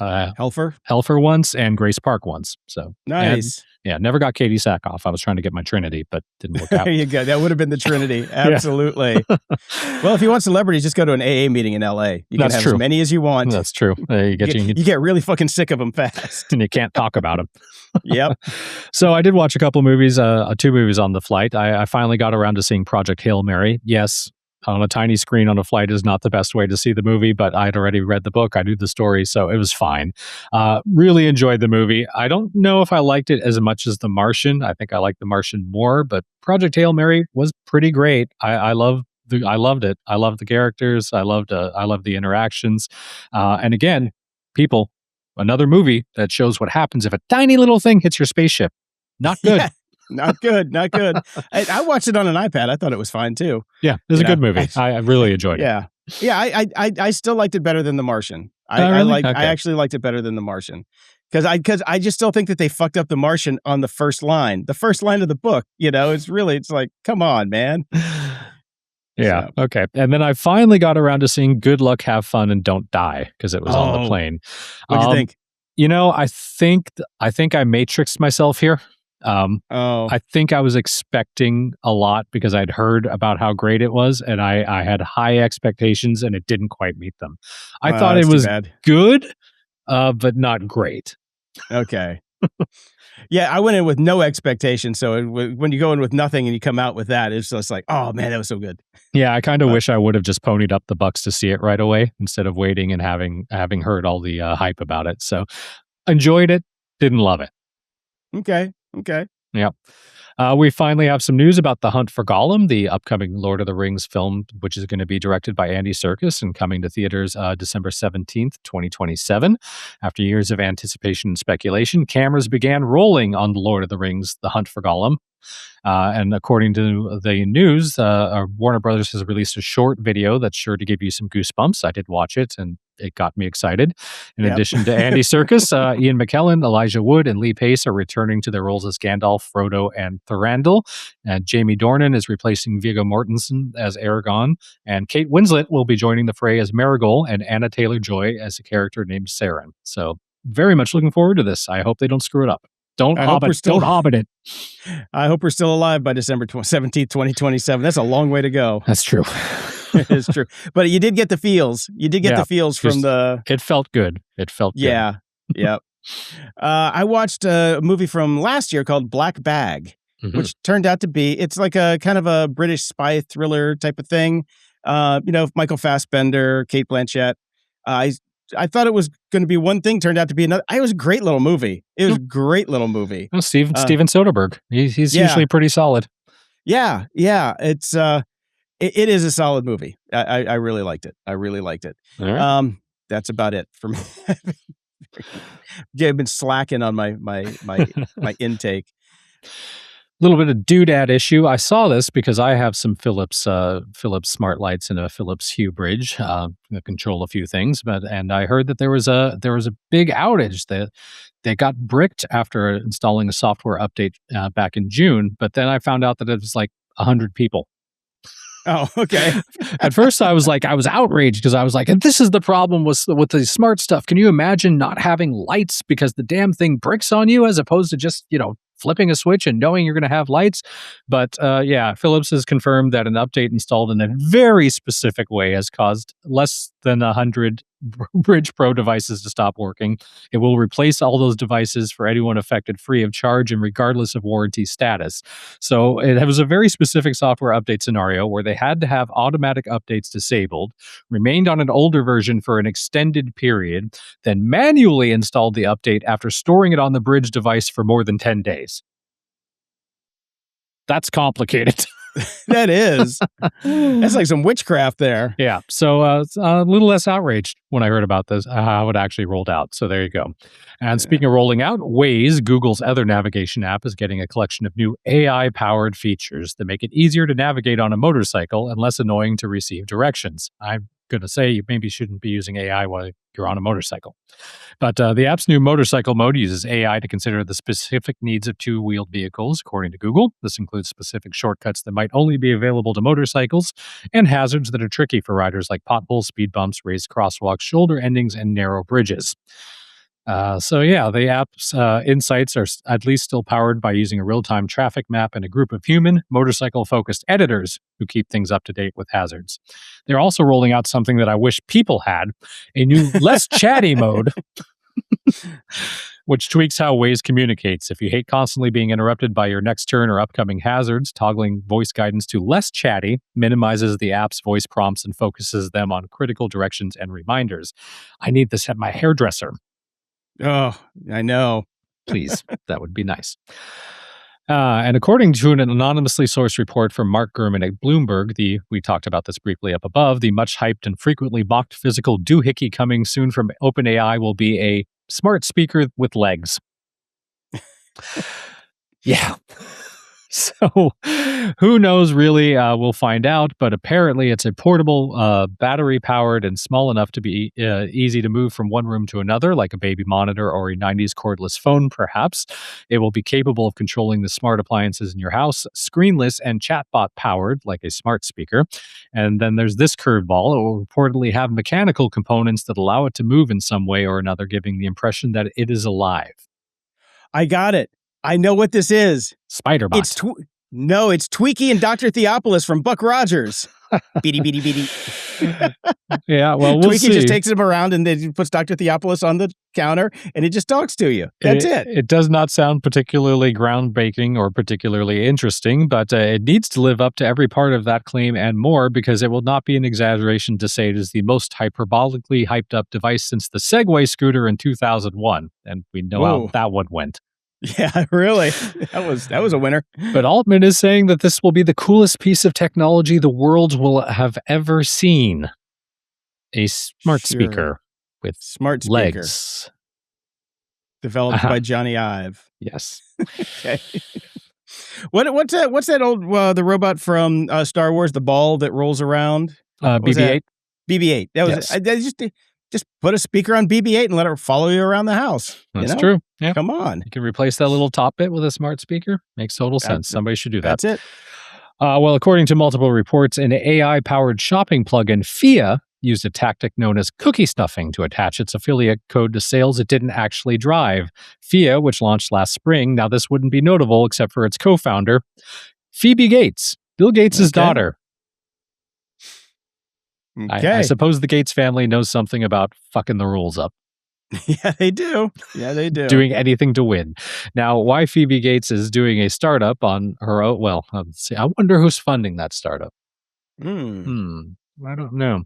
Helfer once and Grace Park once. So nice. And, never got Katie Sackhoff. I was trying to get my Trinity, but didn't work out. There you go. That would have been the Trinity. Absolutely. Well, if you want celebrities, just go to an AA meeting in LA. You can have as many as you want. That's true. You get really fucking sick of them fast. And you can't talk about them. Yep. So I did watch a couple movies, 2 movies on the flight. I finally got around to seeing Project Hail Mary. Yes, on a tiny screen on a flight is not the best way to see the movie, but I'd already read the book. I knew the story, so it was fine. Really enjoyed the movie. I don't know if I liked it as much as The Martian. I think I liked The Martian more, but Project Hail Mary was pretty great. I loved it. I loved the characters. I loved the interactions. And again, people, another movie that shows what happens if a tiny little thing hits your spaceship. Not good. Yeah. Not good. I watched it on an iPad. I thought it was fine too. Yeah, it was a good movie. I really enjoyed it. Yeah. I still liked it better than The Martian. I actually liked it better than The Martian because I just still think that they fucked up The Martian on the first line of the book. It's like, come on, man. Yeah. So. Okay. And then I finally got around to seeing Good Luck, Have Fun, and Don't Die because it was on the plane. What'd you think? I think I matrixed myself here. I think I was expecting a lot because I'd heard about how great it was, and I had high expectations, and it didn't quite meet them. I thought it was good, but not great. Okay. Yeah, I went in with no expectations, so when you go in with nothing and you come out with that, it's just like, oh man, that was so good. Yeah, I kind of wish I would have just ponied up the bucks to see it right away instead of waiting and having heard all the hype about it. So enjoyed it, didn't love it. Okay. Yeah. We finally have some news about The Hunt for Gollum, the upcoming Lord of the Rings film, which is going to be directed by Andy Serkis and coming to theaters December 17th, 2027. After years of anticipation and speculation, cameras began rolling on The Lord of the Rings, The Hunt for Gollum. And according to the news, Warner Brothers has released a short video that's sure to give you some goosebumps. I did watch it, and it got me excited. In addition to Andy Serkis, Ian McKellen, Elijah Wood, and Lee Pace are returning to their roles as Gandalf, Frodo, and Thranduil. And Jamie Dornan is replacing Viggo Mortensen as Aragorn. And Kate Winslet will be joining the fray as Marigold, and Anna Taylor-Joy as a character named Saren. So very much looking forward to this. I hope they don't screw it up. Don't hobbit it. I hope we're still alive by December 17th, 2027. That's a long way to go. That's true. It's true. But you did get the feels. The feels from the... It felt good. Yeah. Yep. I watched a movie from last year called Black Bag, which turned out to be... It's like a kind of a British spy thriller type of thing. Michael Fassbender, Kate Blanchett. I thought it was going to be one thing, turned out to be another. It was a great little movie. Well, Steven Soderbergh. He's usually pretty solid. Yeah. It's it is a solid movie. I really liked it. All right. That's about it for me. I've been slacking on my intake. Little bit of doodad issue. I saw this because I have some Philips smart lights and a Philips Hue bridge that control a few things. And I heard that there was a big outage that they got bricked after installing a software update back in June. But then I found out that it was like 100 people. Oh, okay. At first, I was outraged because I was like, this is the problem with the smart stuff. Can you imagine not having lights because the damn thing bricks on you as opposed to just, flipping a switch and knowing you're going to have lights? But Philips has confirmed that an update installed in a very specific way has caused less than 100 Bridge Pro devices to stop working. It will replace all those devices for anyone affected free of charge and regardless of warranty status. So it was a very specific software update scenario where they had to have automatic updates disabled, remained on an older version for an extended period, then manually installed the update after storing it on the Bridge device for more than 10 days. That's complicated. That is. That's like some witchcraft there. Yeah. So a little less outraged when I heard about this, how it actually rolled out. So there you go. And speaking of rolling out, Waze, Google's other navigation app, is getting a collection of new AI-powered features that make it easier to navigate on a motorcycle and less annoying to receive directions. I'm going to say you maybe shouldn't be using AI while you're on a motorcycle. But the app's new motorcycle mode uses AI to consider the specific needs of two-wheeled vehicles, according to Google. This includes specific shortcuts that might only be available to motorcycles and hazards that are tricky for riders like potholes, speed bumps, raised crosswalks, shoulder endings, and narrow bridges. The app's insights are at least still powered by using a real-time traffic map and a group of human, motorcycle-focused editors who keep things up to date with hazards. They're also rolling out something that I wish people had, a new less chatty mode, which tweaks how Waze communicates. If you hate constantly being interrupted by your next turn or upcoming hazards, toggling voice guidance to less chatty minimizes the app's voice prompts and focuses them on critical directions and reminders. I need this at my hairdresser. Oh, I know. Please, that would be nice. And according to an anonymously sourced report from Mark Gurman at Bloomberg, we talked about this briefly up above, the much hyped and frequently mocked physical doohickey coming soon from OpenAI will be a smart speaker with legs. Yeah. So who knows, really? We'll find out. But apparently it's a portable, battery-powered and small enough to be easy to move from one room to another, like a baby monitor or a 90s cordless phone, perhaps. It will be capable of controlling the smart appliances in your house, screenless and chatbot-powered, like a smart speaker. And then there's this curveball. It will reportedly have mechanical components that allow it to move in some way or another, giving the impression that it is alive. I got it. I know what this is. Spider-Bot. It's Tweaky and Dr. Theopolis from Buck Rogers. Beady, beady, beady. Yeah, well, we'll Tweaky see. just takes him around and then puts Dr. Theopolis on the counter and it just talks to you. That's it. It does not sound particularly groundbreaking or particularly interesting, but it needs to live up to every part of that claim and more, because it will not be an exaggeration to say it is the most hyperbolically hyped up device since the Segway scooter in 2001. And we know how that one went. Yeah, really. That was a winner. But Altman is saying that this will be the coolest piece of technology the world will have ever seen. A smart speaker with legs. Developed by Johnny Ive. Yes. Okay. What's that old the robot from Star Wars, the ball that rolls around? BB-8. BB-8. That was just put a speaker on BB-8 and let it follow you around the house. That's true. Yeah. Come on. You can replace that little top bit with a smart speaker. Makes total sense. Somebody should do that. That's it. Well, according to multiple reports, an AI-powered shopping plugin, Fia, used a tactic known as cookie stuffing to attach its affiliate code to sales it didn't actually drive. Fia, which launched last spring, now this wouldn't be notable except for its co-founder, Phoebe Gates, Bill Gates' daughter. Okay. I suppose the Gates family knows something about fucking the rules up. Yeah, they do. Doing anything to win. Now, why Phoebe Gates is doing a startup on her own, well, let's see. I wonder who's funding that startup. I don't know.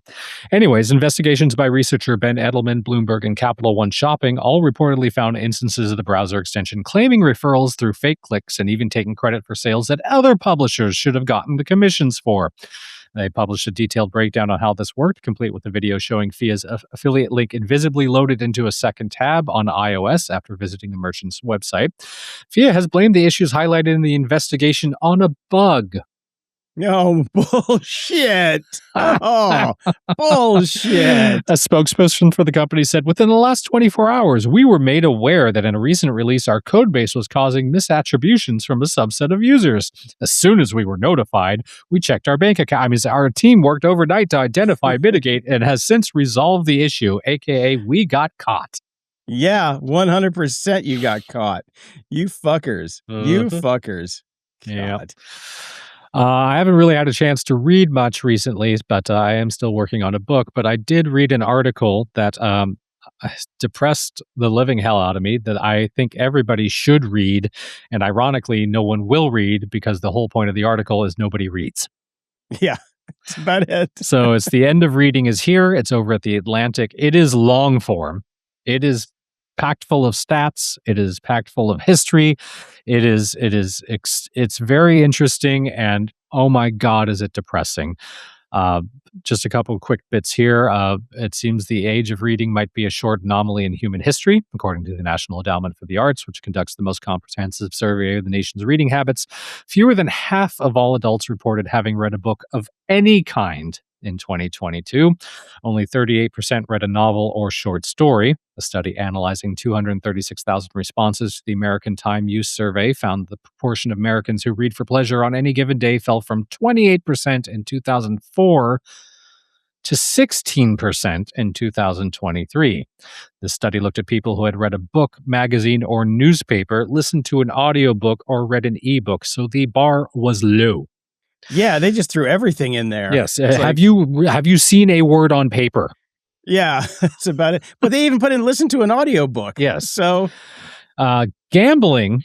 Anyways, investigations by researcher Ben Edelman, Bloomberg, and Capital One Shopping all reportedly found instances of the browser extension claiming referrals through fake clicks and even taking credit for sales that other publishers should have gotten the commissions for. They published a detailed breakdown on how this worked, complete with a video showing FIA's affiliate link invisibly loaded into a second tab on iOS after visiting the merchant's website. FIA has blamed the issues highlighted in the investigation on a bug. No, bullshit. Oh, bullshit. A spokesperson for the company said, within the last 24 hours, we were made aware that in a recent release, our code base was causing misattributions from a subset of users. As soon as we were notified, we checked our bank account. I mean, our team worked overnight to identify, mitigate, and has since resolved the issue, aka we got caught. Yeah, 100% you got caught. You fuckers. You fuckers. God. Yeah. I haven't really had a chance to read much recently, but I am still working on a book. But I did read an article that depressed the living hell out of me that I think everybody should read. And ironically, no one will read because the whole point of the article is nobody reads. Yeah, that's about it. So it's the end of reading is here. It's over at the Atlantic. It is long form. It is packed full of stats. It is packed full of history. It's very interesting. And oh my God, is it depressing? Just a couple of quick bits here. It seems the age of reading might be a short anomaly in human history, according to the National Endowment for the Arts, which conducts the most comprehensive survey of the nation's reading habits. Fewer than half of all adults reported having read a book of any kind in 2022. Only 38% read a novel or short story. A study analyzing 236,000 responses to the American Time Use Survey found the proportion of Americans who read for pleasure on any given day fell from 28% in 2004 to 16% in 2023. The study looked at people who had read a book, magazine, or newspaper, listened to an audiobook, or read an ebook, so the bar was low. Yeah, they just threw everything in there. Yes. Have you seen a word on paper? Yeah, that's about it. But they even put in listen to an audiobook. Yes. So gambling,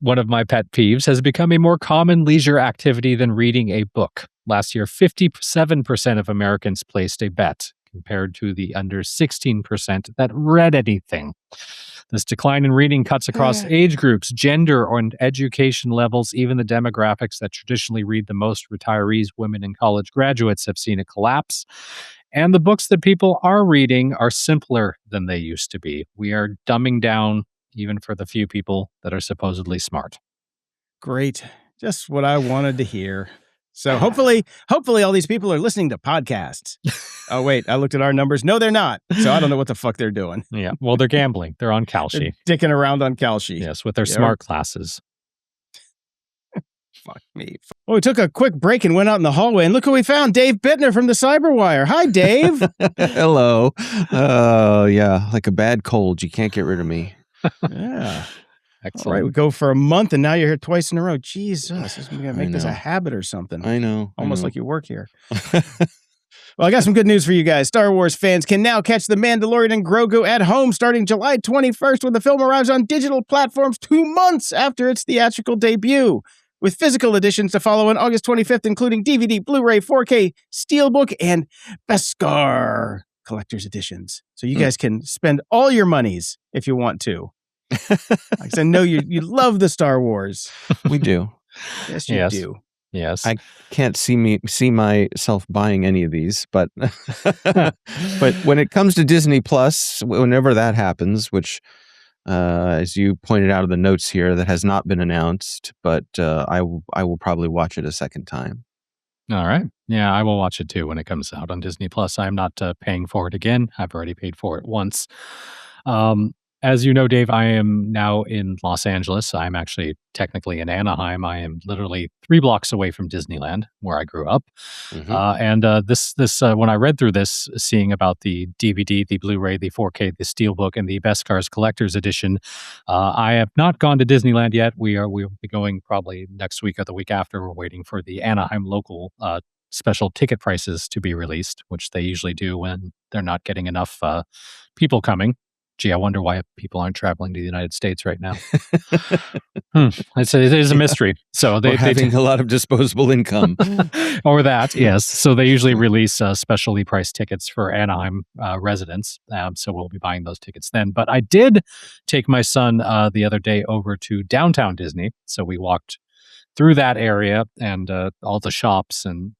one of my pet peeves, has become a more common leisure activity than reading a book. Last year, 57% of Americans placed a bet, compared to the under 16% that read anything. This decline in reading cuts across age groups, gender, and education levels. Even the demographics that traditionally read the most, retirees, women, and college graduates, have seen a collapse. And the books that people are reading are simpler than they used to be. We are dumbing down even for the few people that are supposedly smart. Great. Just what I wanted to hear. So hopefully all these people are listening to podcasts. Oh, wait, I looked at our numbers. No, they're not. So I don't know what the fuck they're doing. Yeah, well, they're gambling. They're on Kalshi. They're dicking around on Kalshi. Yes, with their smart classes. Fuck me. Well, we took a quick break and went out in the hallway, and look who we found, Dave Bittner from the Cyberwire. Hi, Dave. Hello. Yeah, like a bad cold. You can't get rid of me. Yeah. Excellent. All right, we go for a month, and now you're here twice in a row. Jesus, this is going to make this a habit or something. I know. Almost like you work here. Well, I got some good news for you guys. Star Wars fans can now catch The Mandalorian and Grogu at home starting July 21st when the film arrives on digital platforms 2 months after its theatrical debut, with physical editions to follow on August 25th, including DVD, Blu-ray, 4K, Steelbook, and Beskar collector's editions. So you guys can spend all your monies if you want to. Because I know you love the Star Wars. We do. Yes, you do. Yes. I can't see myself buying any of these, but but when it comes to Disney Plus, whenever that happens, which as you pointed out in the notes here, that has not been announced, but I will probably watch it a second time. All right. Yeah, I will watch it too when it comes out on Disney Plus. I'm not paying for it again. I've already paid for it once. As you know, Dave, I am now in Los Angeles. I'm actually technically in Anaheim. I am literally 3 blocks away from Disneyland, where I grew up. And this when I read through this, seeing about the DVD, the Blu-ray, the 4K, the Steelbook, and the Beskars Collector's Edition, I have not gone to Disneyland yet. We'll be going probably next week or the week after. We're waiting for the Anaheim local special ticket prices to be released, which they usually do when they're not getting enough people coming. Gee, I wonder why people aren't traveling to the United States right now. It is a mystery. So they're having a lot of disposable income. Or that, yes. So they usually release specially priced tickets for Anaheim residents. So we'll be buying those tickets then. But I did take my son the other day over to downtown Disney. So we walked through that area and all the shops and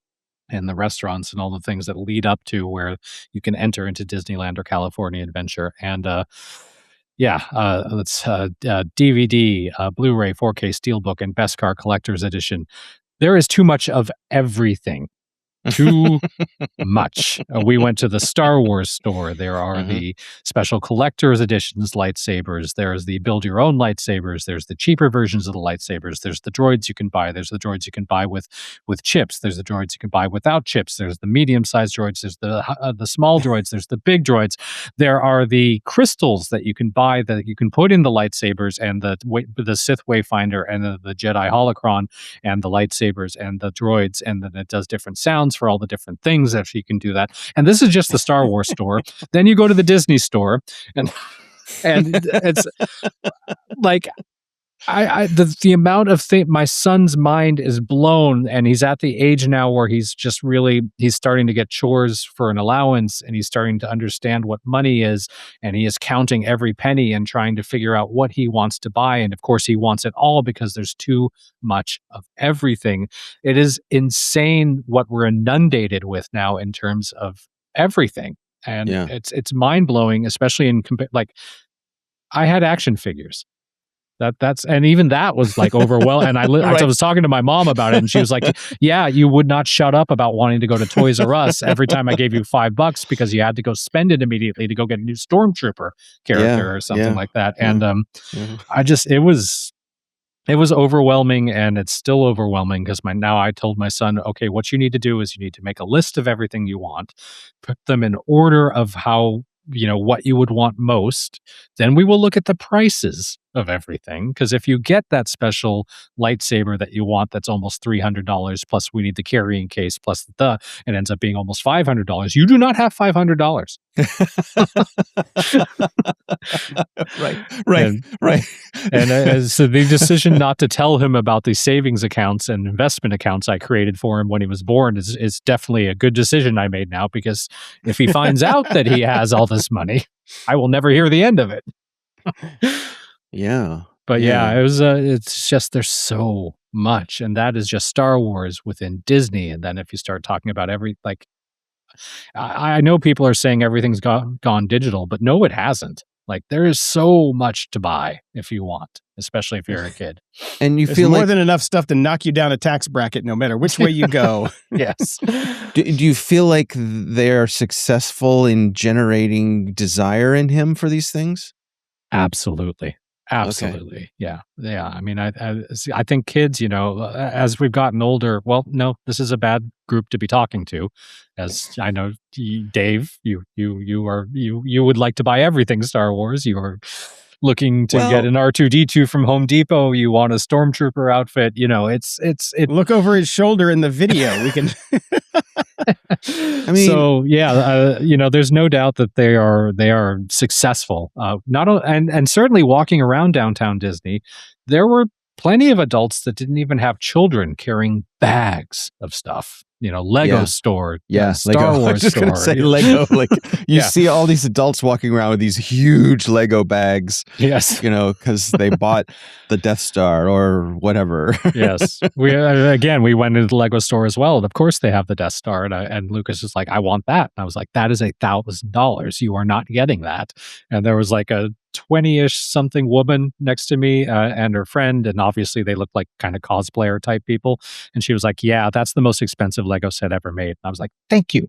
and the restaurants and all the things that lead up to where you can enter into Disneyland or California Adventure. And it's DVD, Blu-ray, 4K Steelbook, and Best Car Collector's Edition. There is too much of everything. Too much. We went to the Star Wars store. There are the special collector's editions lightsabers. There's the build your own lightsabers. There's the cheaper versions of the lightsabers. There's the droids you can buy. There's the droids you can buy with chips. There's the droids you can buy without chips. There's the medium-sized droids. There's the small droids. There's the big droids. There are the crystals that you can buy that you can put in the lightsabers, and the Sith Wayfinder, and the Jedi holocron, and the lightsabers and the droids, and then it does different sounds for all the different things that you can do that. And this is just the Star Wars store. Then you go to the Disney store, and it's like the amount of my son's mind is blown, and he's at the age now where he's starting to get chores for an allowance, and he's starting to understand what money is, and he is counting every penny and trying to figure out what he wants to buy. And of course he wants it all because there's too much of everything. It is insane what we're inundated with now in terms of everything. And it's mind-blowing, especially like I had action figures. And even that was like overwhelming. And I was talking to my mom about it, and she was like, yeah, you would not shut up about wanting to go to Toys R Us every time I gave you $5 because you had to go spend it immediately to go get a new Stormtrooper character or something like that. And it was overwhelming, and it's still overwhelming because now I told my son, okay, what you need to do is you need to make a list of everything you want, put them in order of how, what you would want most. Then we will look at the prices of everything. Because if you get that special lightsaber that you want, that's almost $300, plus we need the carrying case, plus it ends up being almost $500. You do not have $500. Right. And so the decision not to tell him about the savings accounts and investment accounts I created for him when he was born is definitely a good decision I made now, because if he finds out that he has all this money, I will never hear the end of it. But it's just, there's so much, and that is just Star Wars within Disney. And then if you start talking about I know people are saying everything's gone digital, but no, it hasn't. Like, there is so much to buy if you want, especially if you're a kid. And you There's feel more than enough stuff to knock you down a tax bracket, no matter which way you go. Yes. Do you feel like they're successful in generating desire in him for these things? Absolutely. Okay. Yeah. I mean, I think kids, as we've gotten older, well, no, this is a bad group to be talking to. As I know, Dave, you would like to buy everything Star Wars. You are looking to get an R2-D2 from Home Depot. You want a Stormtrooper outfit. It's look over his shoulder in the video. We can. I mean, so there's no doubt that they are successful. And certainly walking around downtown Disney, there were plenty of adults that didn't even have children carrying bags of stuff. Lego store, Star Wars store. I was just going to say Lego. Like you see all these adults walking around with these huge Lego bags. Yes, because they bought the Death Star or whatever. Yes, we went into the Lego store as well, and of course they have the Death Star. And Lucas is like, I want that. And I was like, that is $1,000. You are not getting that. And there was like a 20-ish something woman next to me and her friend, and obviously they looked like kind of cosplayer type people, and she was like, yeah, that's the most expensive Lego set ever made. And I was like, thank you.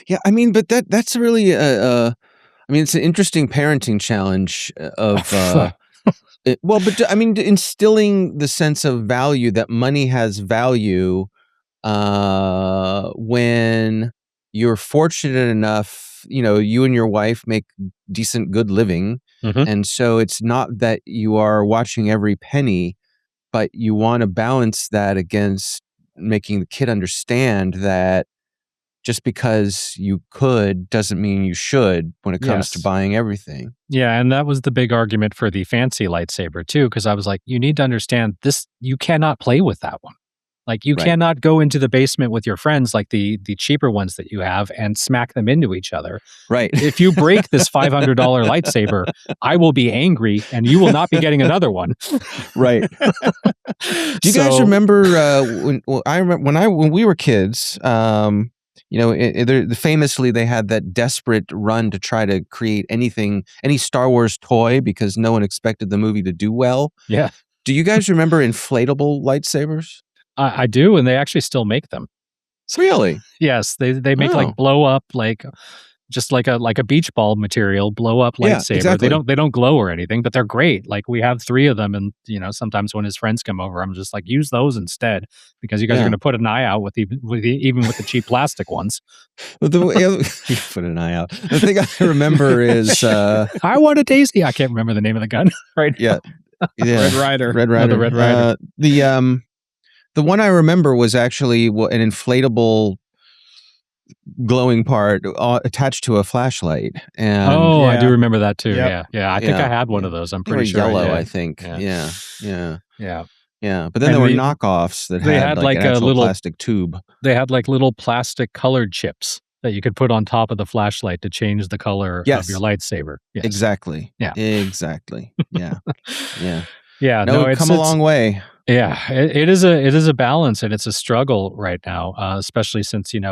Yeah, I mean, but that's really it's an interesting parenting challenge of instilling the sense of value, that money has value when you're fortunate enough, you and your wife make decent, good living. Mm-hmm. And so it's not that you are watching every penny, but you want to balance that against making the kid understand that just because you could doesn't mean you should when it comes to buying everything. Yeah, and that was the big argument for the fancy lightsaber too, because I was like, you need to understand this, you cannot play with that one. Like you Right. cannot go into the basement with your friends, like the cheaper ones that you have, and smack them into each other. Right. If you break this $500 lightsaber, I will be angry, and you will not be getting another one. Right. Do you guys remember when we were kids? Famously they had that desperate run to try to create any Star Wars toy because no one expected the movie to do well. Yeah. Do you guys remember inflatable lightsabers? I do, and they actually still make them. Really? Yes, they make like blow up, like just like a beach ball material blow up Yeah, lightsaber. exactly. They don't glow or anything, but they're great. Like we have 3 of them, and sometimes when his friends come over, I'm just like, use those instead because you guys are going to put an eye out even with the cheap plastic ones. You put an eye out. The thing I remember is I want a Daisy. I can't remember the name of the gun right now. Yeah. Red Rider. Red Rider. the Red Rider. The one I remember was actually an inflatable glowing part attached to a flashlight. And I do remember that too. Yep. Yeah. I think I had one of those. I'm pretty sure. Yellow, I did. I think. Yeah. But then And there were knockoffs that they had like an actual little plastic tube. They had like little plastic colored chips that you could put on top of the flashlight to change the color of your lightsaber. Yes. Exactly. Yeah. Exactly. Yeah. Yeah. Yeah. No, it's come a long way. Yeah. It is a balance, and it's a struggle right now, especially since you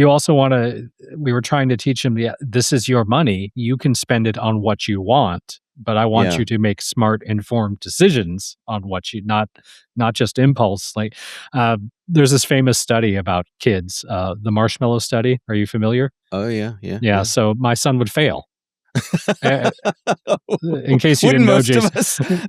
also want to. We were trying to teach him, this is your money. You can spend it on what you want, but I want you to make smart, informed decisions on what you not just impulse. Like there's this famous study about kids, the marshmallow study. Are you familiar? Oh yeah. Yeah. So my son would fail. In case you didn't know, Jason,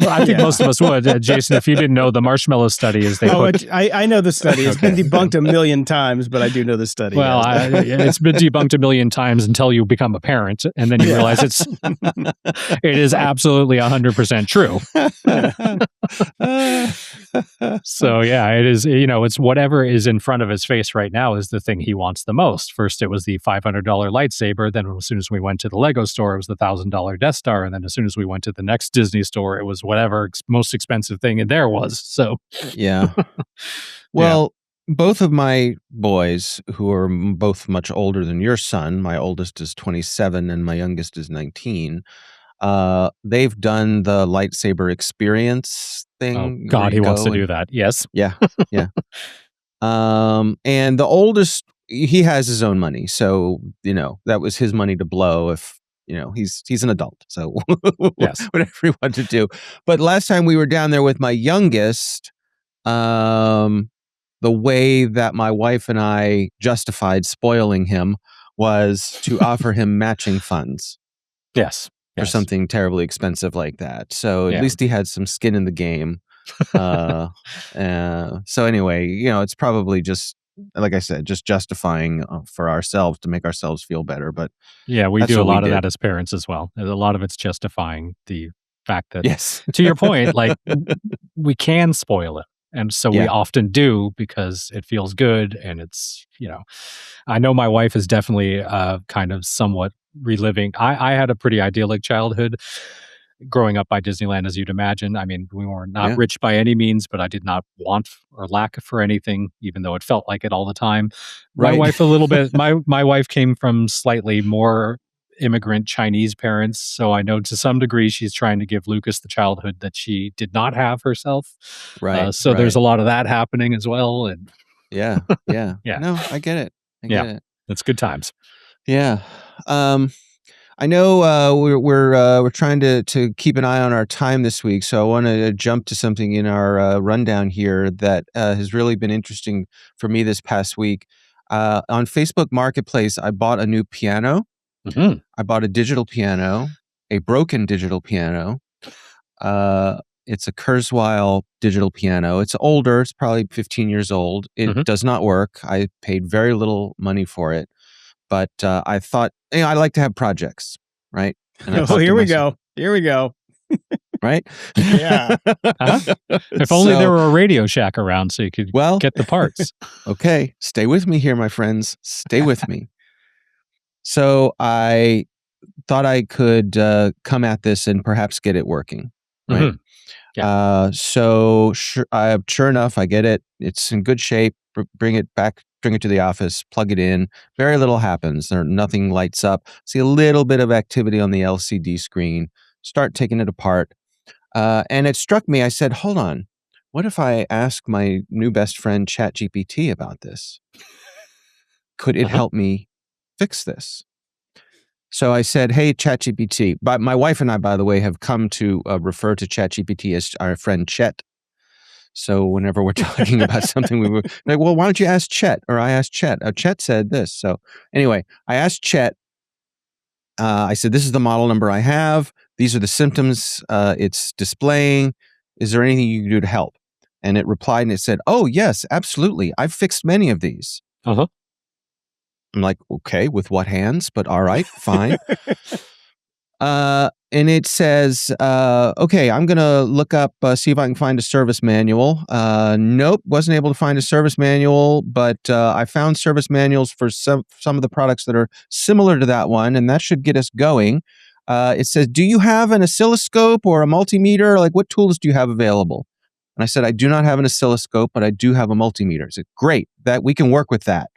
I think most of us would. Jason, if you didn't know, the marshmallow study is I know the study. It's been debunked a million times, but I do know the study. Well, it's been debunked a million times until you become a parent, and then you realize it is absolutely 100% true. So yeah, it is. It's whatever is in front of his face right now is the thing he wants the most. First, it was the $500 lightsaber. Then, as soon as we went to the Lego store, it was the $1,000 Death Star, and then as soon as we went to the next Disney store, it was whatever most expensive thing in there was. So yeah. Well, both of my boys, who are both much older than your son, my oldest is 27 and my youngest is 19. They've done the lightsaber experience thing. Oh God, he wants to do that. Yes. Yeah. And the oldest, he has his own money, so that was his money to blow. If he's an adult, so yes, whatever he wanted to do. But last time we were down there with my youngest, the way that my wife and I justified spoiling him was to offer him matching funds. Yes. For something terribly expensive like that. So at least he had some skin in the game. So anyway, it's probably just, like I said, just justifying for ourselves to make ourselves feel better. But yeah, we do a lot of that as parents as well. A lot of it's justifying the fact that, to your point, like we can spoil it. And so we often do because it feels good. And it's, I know my wife is definitely kind of somewhat reliving. I had a pretty idyllic childhood growing up by Disneyland, as you'd imagine. I mean, we were not rich by any means, but I did not want or lack for anything, even though it felt like it all the time. My wife a little bit, my wife came from slightly more immigrant Chinese parents. So I know to some degree she's trying to give Lucas the childhood that she did not have herself. So there's a lot of that happening as well. And yeah. No, I get it. I get it. It's good times. Yeah. I know we're trying to keep an eye on our time this week, so I want to jump to something in our rundown here that has really been interesting for me this past week. On Facebook Marketplace, I bought a new piano. Mm-hmm. I bought a digital piano, a broken digital piano. It's a Kurzweil digital piano. It's older. It's probably 15 years old. It does not work. I paid very little money for it. But I thought, I like to have projects, right? And here we go. Right? Yeah. If only there were a Radio Shack around so you could get the parts. Okay. Stay with me here, my friends. Stay with me. So I thought I could come at this and perhaps get it working. Right? So sure enough, I get it. It's in good shape. Bring it back, bring it to the office, plug it in. Very little happens. Nothing lights up. See a little bit of activity on the LCD screen. Start taking it apart. And it struck me, I said, hold on. What if I ask my new best friend ChatGPT about this? Could it help me fix this? So I said, hey, ChatGPT. But my wife and I, by the way, have come to refer to ChatGPT as our friend Chet. So whenever we're talking about something, we were like, well, why don't you ask Chet? Or I asked Chet. Chet said this. So anyway, I asked Chet. I said, this is the model number I have. These are the symptoms it's displaying. Is there anything you can do to help? And it replied and it said, oh, yes, absolutely. I've fixed many of these. Uh-huh. I'm like, okay, with what hands? But all right, fine. And it says, okay, I'm going to look up, see if I can find a service manual. Nope, wasn't able to find a service manual, but I found service manuals for some of the products that are similar to that one, and that should get us going. It says, do you have an oscilloscope or a multimeter? Like, what tools do you have available? And I said, I do not have an oscilloscope, but I do have a multimeter. It said, great, that we can work with that.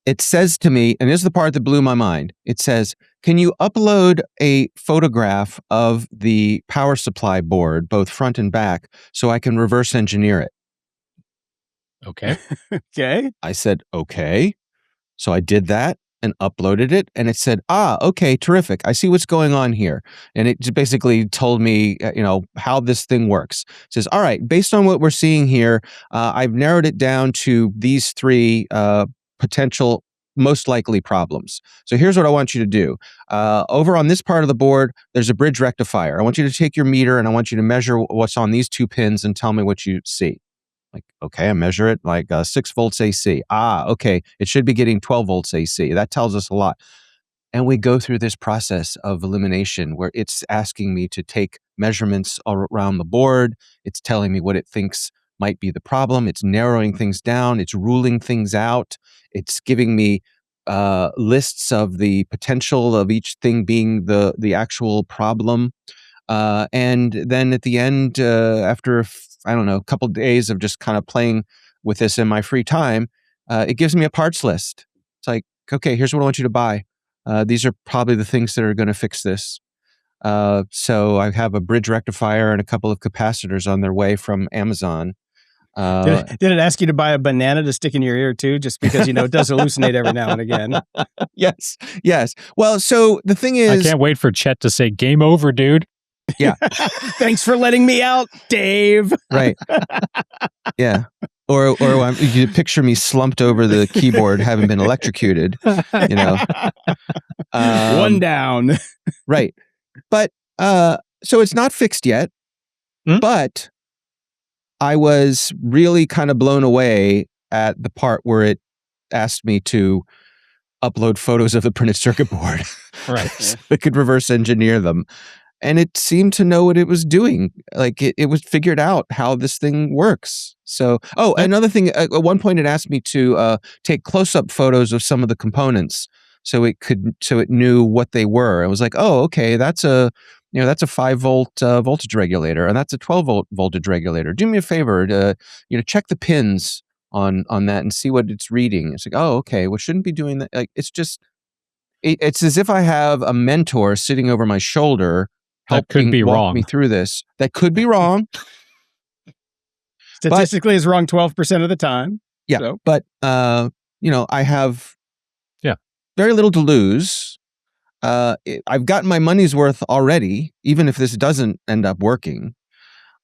It says to me, and this is the part that blew my mind. It says, can you upload a photograph of the power supply board, both front and back, so I can reverse engineer it? Okay. Okay. I said, okay. So I did that and uploaded it, and it said, okay, terrific. I see what's going on here. And it just basically told me, how this thing works. It says, all right, based on what we're seeing here, I've narrowed it down to these three potential most likely problems. So here's what I want you to do. Over on this part of the board, there's a bridge rectifier. I want you to take your meter and I want you to measure what's on these two pins and tell me what you see. Like, okay, I measure it like 6 volts AC. Okay, it should be getting 12 volts AC. That tells us a lot. And we go through this process of elimination where it's asking me to take measurements around the board. It's telling me what it thinks might be the problem. It's narrowing things down. It's ruling things out. It's giving me lists of the potential of each thing being the actual problem. And then at the end, after, a couple of days of just kind of playing with this in my free time, it gives me a parts list. It's like, okay, here's what I want you to buy. These are probably the things that are going to fix this. So I have a bridge rectifier and a couple of capacitors on their way from Amazon. Did it ask you to buy a banana to stick in your ear too, just because it does hallucinate every now and again? Yes. Well, so the thing is, I can't wait for Chet to say, "Game over, dude." Yeah. Thanks for letting me out, Dave. Right. Yeah. Or you picture me slumped over the keyboard, having been electrocuted. One down. Right. But so it's not fixed yet, but I was really kind of blown away at the part where it asked me to upload photos of the printed circuit board. Right. So it could reverse engineer them. And it seemed to know what it was doing. Like it was figured out how this thing works. So, another thing, at one point it asked me to take close-up photos of some of the components so it knew what they were. I was like, oh, okay, that's a 5-volt voltage regulator, and that's a 12-volt voltage regulator. Do me a favor, check the pins on that and see what it's reading. It's like, oh, okay, well, shouldn't be doing that. Like, it's just, it's as if I have a mentor sitting over my shoulder, walk me through this. That could be wrong. Statistically, it's wrong 12% of the time. Yeah, so. But I have very little to lose. I've gotten my money's worth already, even if this doesn't end up working.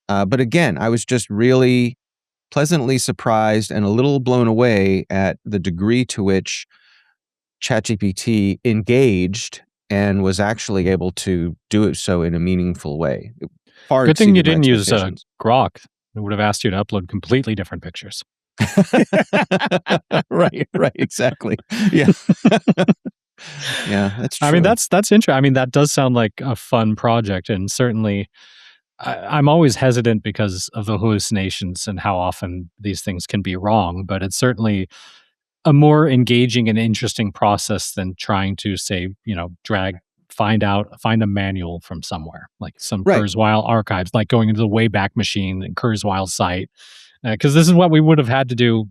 But again, I was just really pleasantly surprised and a little blown away at the degree to which ChatGPT engaged and was actually able to do it so in a meaningful way. Good thing you didn't use Grok. It would have asked you to upload completely different pictures. Right, exactly. Yeah. Yeah, that's true. I mean, that's interesting. I mean, that does sound like a fun project, and certainly I'm always hesitant because of the hallucinations and how often these things can be wrong, but it's certainly a more engaging and interesting process than trying to, say, drag find a manual from somewhere, like some Right. Kurzweil archives, like going into the Wayback Machine and Kurzweil's site, because this is what we would have had to do,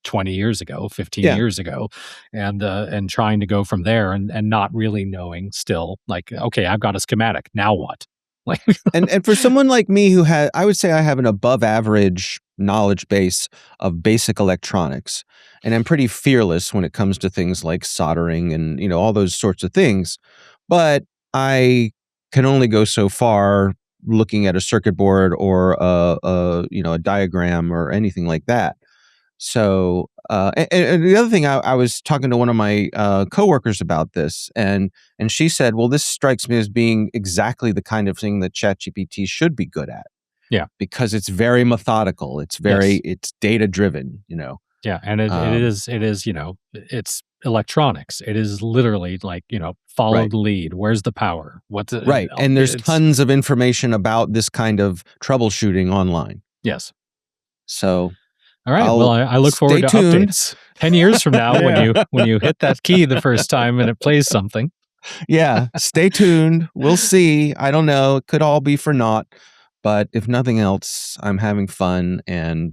20 years ago, 15 Yeah. years ago, and trying to go from there and not really knowing still, like, okay, I've got a schematic. Now what? Like, And for someone like me who I would say I have an above average knowledge base of basic electronics, and I'm pretty fearless when it comes to things like soldering and, all those sorts of things. But I can only go so far looking at a circuit board or a diagram or anything like that. So, and the other thing, I was talking to one of my coworkers about this, and she said, "Well, this strikes me as being exactly the kind of thing that ChatGPT should be good at." Yeah, because it's very methodical. It's it's data driven. Yeah, and it is it's electronics. It is literally like, follow Right. the lead. Where's the power? What's it? Right, and there's tons of information about this kind of troubleshooting online. Yes. So. All right. Well, I look forward to tuned. updates 10 years from now when you hit that key the first time and it plays something. Yeah, stay tuned. We'll see. I don't know. It could all be for naught. But if nothing else, I'm having fun and,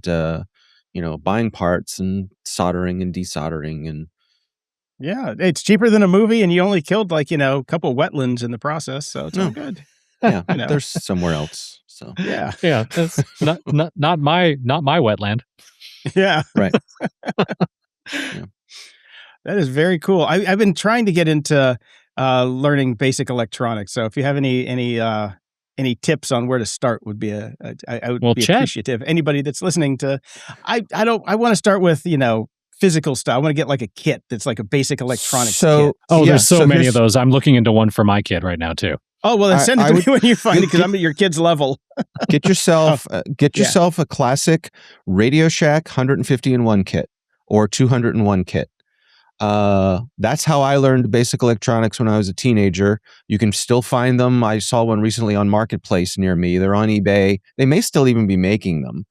buying parts and soldering and desoldering. And yeah, it's cheaper than a movie, and you only killed a couple wetlands in the process, so it's all good. Yeah, there's somewhere else. So yeah, that's not my wetland. Yeah, right. Yeah. That is very cool. I've been trying to get into learning basic electronics. So if you have any tips on where to start, would be I would be appreciative. Anybody that's listening to, I want to start with physical stuff. I want to get like a kit that's like a basic electronics kit. There's so many of those. I'm looking into one for my kid right now too. Oh, well, then send it to me when you find it, because I'm at your kid's level. Get yourself a classic Radio Shack 150-in-1 kit or 200-in-1 kit. That's how I learned basic electronics when I was a teenager. You can still find them. I saw one recently on Marketplace near me. They're on eBay. They may still even be making them.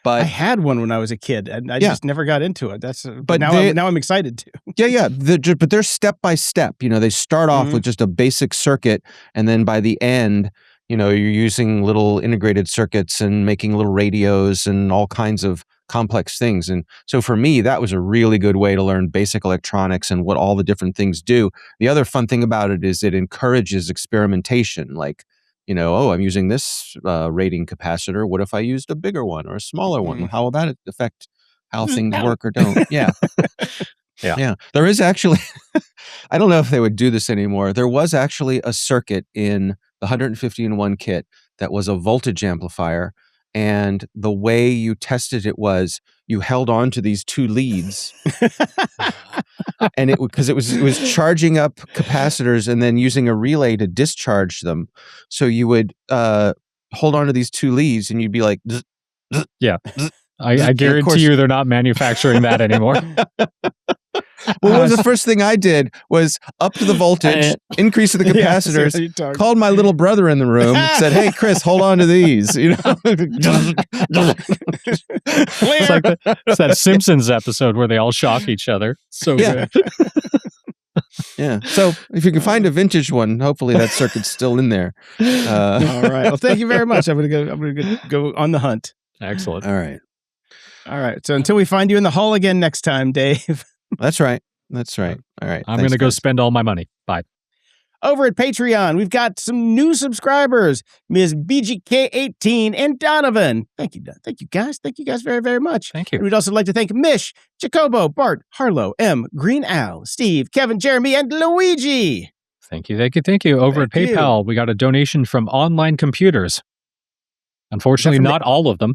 But I had one when I was a kid, and I just never got into it. But now I'm excited to. Yeah. But they're step by step. They start off with just a basic circuit, and then by the end, you're using little integrated circuits and making little radios and all kinds of complex things. And so for me, that was a really good way to learn basic electronics and what all the different things do. The other fun thing about it is it encourages experimentation. Like, I'm using this rating capacitor. What if I used a bigger one or a smaller one? How will that affect how things work or don't? Yeah. Yeah. There is actually, I don't know if they would do this anymore. There was actually a circuit in the 150-in-1 kit that was a voltage amplifier. And the way you tested it was you held on to these two leads and because it was charging up capacitors and then using a relay to discharge them. So you would hold on to these two leads and you'd be like, zzz, zzz, yeah. Zzz, I guarantee you they're not manufacturing that anymore. Well, what was the first thing I did was up to the voltage, increase the capacitors, called my little brother in the room, said, "Hey, Chris, hold on to these." It's that Simpsons episode where they all shock each other. So good. Yeah. So if you can find a vintage one, hopefully that circuit's still in there. All right. Well, thank you very much. I'm gonna go on the hunt. Excellent. All right. So until we find you in the hall again next time, Dave. That's right. All right. I'm going to go spend all my money. Bye. Over at Patreon, we've got some new subscribers, Ms. BGK18 and Donovan. Thank you guys. Thank you guys very, very much. Thank you. And we'd also like to thank Mish, Jacobo, Bart, Harlow, M, Green Al, Steve, Kevin, Jeremy, and Luigi. Thank you. Over at PayPal, we got a donation from Online Computers. Unfortunately, not all of them.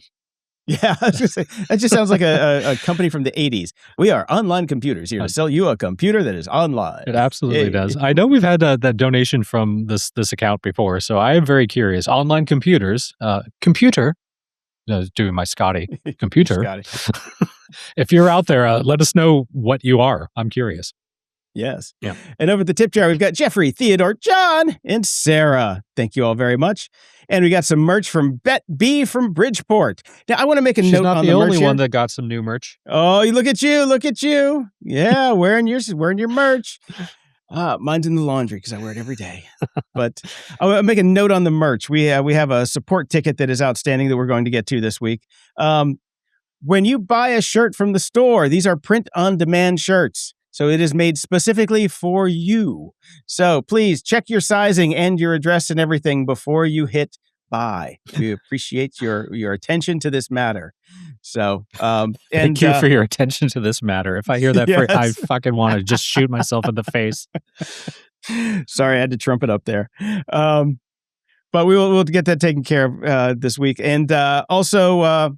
Yeah, I was gonna say, that just sounds like a company from the 80s. We are Online Computers, here to sell you a computer that is online. It absolutely does. I know we've had that donation from this account before, so I am very curious. Online Computers, computer, doing my Scotty, computer. Scotty. If you're out there, let us know what you are. I'm curious. Yes. Yeah. And over at the tip jar, we've got Jeffrey, Theodore, John, and Sarah. Thank you all very much. And we got some merch from Bet B from Bridgeport. Now, I want to make a note on the merch. She's not the only one that got some new merch. Oh, look at you. Yeah, wearing your merch. Mine's in the laundry because I wear it every day. But I'll make a note on the merch. We have a support ticket that is outstanding that we're going to get to this week. When you buy a shirt from the store, these are print-on-demand shirts. So it is made specifically for you. So please check your sizing and your address and everything before you hit buy. We appreciate your attention to this matter. So thank you for your attention to this matter. If I hear that phrase, I fucking want to just shoot myself in the face. Sorry, I had to trump it up there. But we'll get that taken care of this week. And also,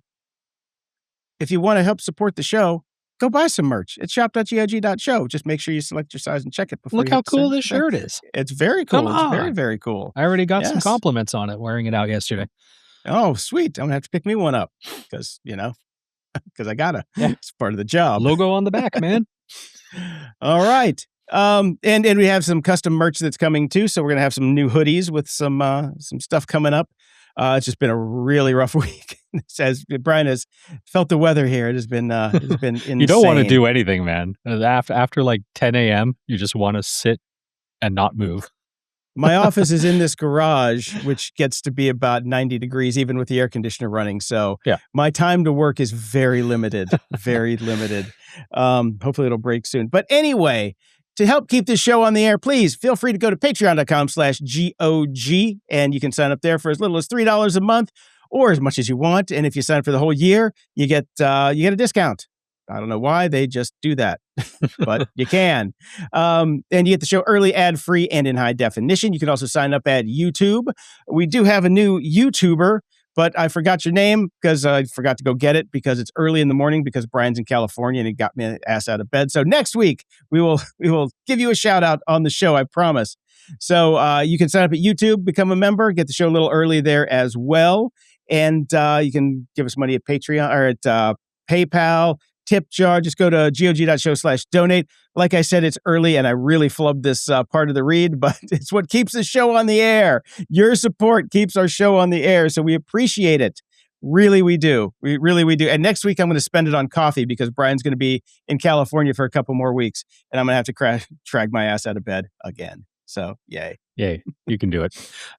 if you want to help support the show, go buy some merch. It's shop.gog.show. Just make sure you select your size and check it before. Look how cool this shirt is. It's very cool. It's very, very cool. I already got some compliments on it wearing it out yesterday. Oh, sweet. I'm going to have to pick me one up because, because I gotta. Yeah. It's part of the job. Logo on the back, man. All right. And we have some custom merch that's coming too. So we're going to have some new hoodies with some stuff coming up. It's just been a really rough week. As Brian has felt the weather here, it has been insane. You don't want to do anything, man. After like 10 a.m., you just want to sit and not move. My office is in this garage, which gets to be about 90 degrees, even with the air conditioner running. So my time to work is very limited, very limited. Hopefully it'll break soon. But anyway, to help keep this show on the air, please feel free to go to patreon.com/GOG, and you can sign up there for as little as $3 a month or as much as you want. And if you sign up for the whole year, you get a discount. I don't know why they just do that, but you can. And you get the show early, ad-free, and in high definition. You can also sign up at YouTube. We do have a new YouTuber, but I forgot your name because I forgot to go get it because it's early in the morning because Brian's in California and he got me ass out of bed. So next week, we will give you a shout out on the show, I promise. So you can sign up at YouTube, become a member, get the show a little early there as well. And you can give us money at Patreon or at PayPal, tip jar. Just go to gog.show/donate. Like I said, it's early and I really flubbed this part of the read, but it's what keeps the show on the air. Your support keeps our show on the air, so we appreciate it. Really, we do. We do. And next week, I'm going to spend it on coffee because Brian's going to be in California for a couple more weeks, and I'm going to have to drag my ass out of bed again. So, yay. Yay, you can do it.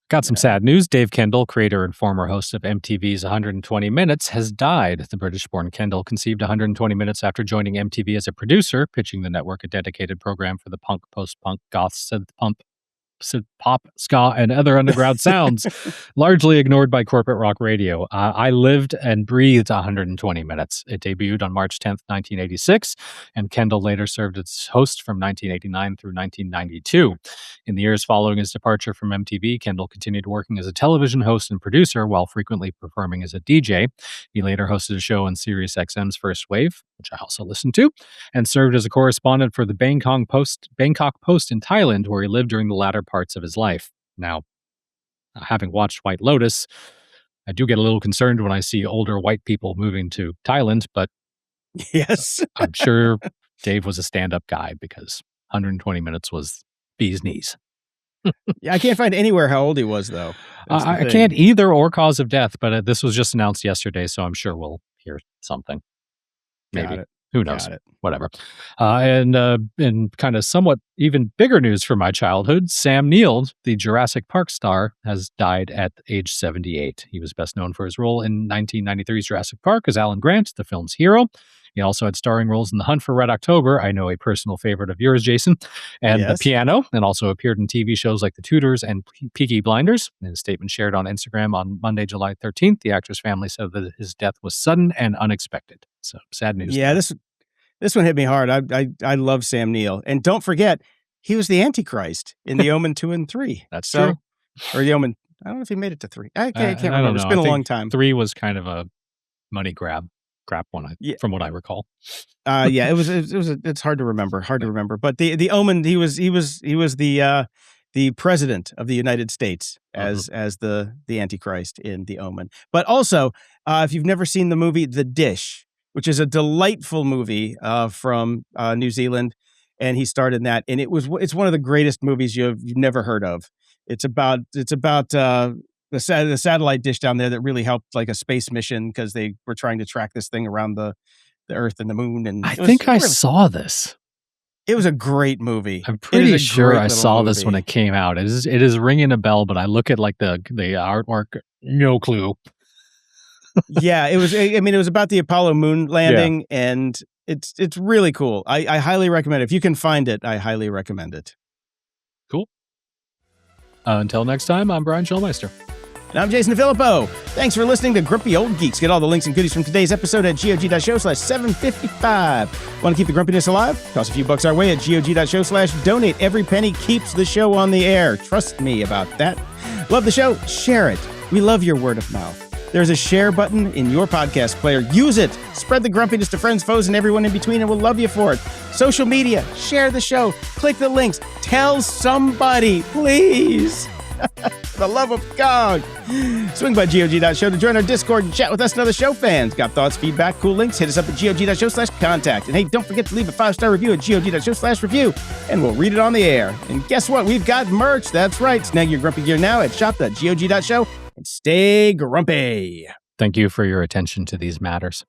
Got some sad news. Dave Kendall, creator and former host of MTV's 120 Minutes, has died. The British-born Kendall conceived 120 Minutes after joining MTV as a producer, pitching the network a dedicated program for the punk, post-punk, goth, synth pop, ska, and other underground sounds, largely ignored by corporate rock radio. I lived and breathed 120 Minutes. It debuted on March 10th, 1986, and Kendall later served as host from 1989 through 1992. In the years following his departure from MTV, Kendall continued working as a television host and producer while frequently performing as a DJ. He later hosted a show on Sirius XM's First Wave, which I also listened to, and served as a correspondent for the Bangkok Post in Thailand, where he lived during the latter parts of his life. Now, having watched White Lotus, I do get a little concerned when I see older white people moving to Thailand, but yes, I'm sure Dave was a stand-up guy because 120 Minutes was bee's knees. Yeah, I can't find anywhere how old he was, though. I can't either or cause of death, but this was just announced yesterday, so I'm sure we'll hear something. Maybe. Who knows? Whatever. And in kind of somewhat even bigger news for my childhood, Sam Neill, the Jurassic Park star, has died at age 78. He was best known for his role in 1993's Jurassic Park as Alan Grant, the film's hero. He also had starring roles in The Hunt for Red October, I know a personal favorite of yours, Jason, and The Piano, and also appeared in TV shows like The Tudors and Peaky Blinders. In a statement shared on Instagram on Monday, July 13th, the actor's family said that his death was sudden and unexpected. So sad news. Yeah, this one hit me hard. I love Sam Neill. And don't forget, he was the Antichrist in The Omen 2 and 3. That's true. Or The Omen, I don't know if he made it to 3. I can't remember. It's been a long time. 3 was kind of a money grab one, from what I recall. It's hard to remember. But the Omen, he was the president of the United States as the Antichrist in The Omen. But also, if you've never seen the movie The Dish, which is a delightful movie from New Zealand, and he starred in that, and it's one of the greatest movies you've never heard of. It's about the satellite dish down there that really helped like a space mission because they were trying to track this thing around the Earth and the moon. And I think I saw this. It was a great movie. I'm pretty sure I saw this when it came out. It is ringing a bell, but I look at like the artwork, no clue. Yeah, it was. I mean, it was about the Apollo moon landing, and it's really cool. I highly recommend it. If you can find it, I highly recommend it. Cool. Until next time, I'm Brian Schulmeister. And I'm Jason DeFilippo. Thanks for listening to Grumpy Old Geeks. Get all the links and goodies from today's episode at gog.show/755. Want to keep the grumpiness alive? Toss a few bucks our way at gog.show/donate. Every penny keeps the show on the air. Trust me about that. Love the show? Share it. We love your word of mouth. There's a share button in your podcast player. Use it. Spread the grumpiness to friends, foes, and everyone in between, and we'll love you for it. Social media. Share the show. Click the links. Tell somebody, please. For the love of God. Swing by GOG.show to join our Discord and chat with us and other show fans. Got thoughts, feedback, cool links? Hit us up at GOG.show/contact. And hey, don't forget to leave a 5-star review at GOG.show/review, and we'll read it on the air. And guess what? We've got merch. That's right. Snag your grumpy gear now at shop.gog.show and stay grumpy. Thank you for your attention to these matters.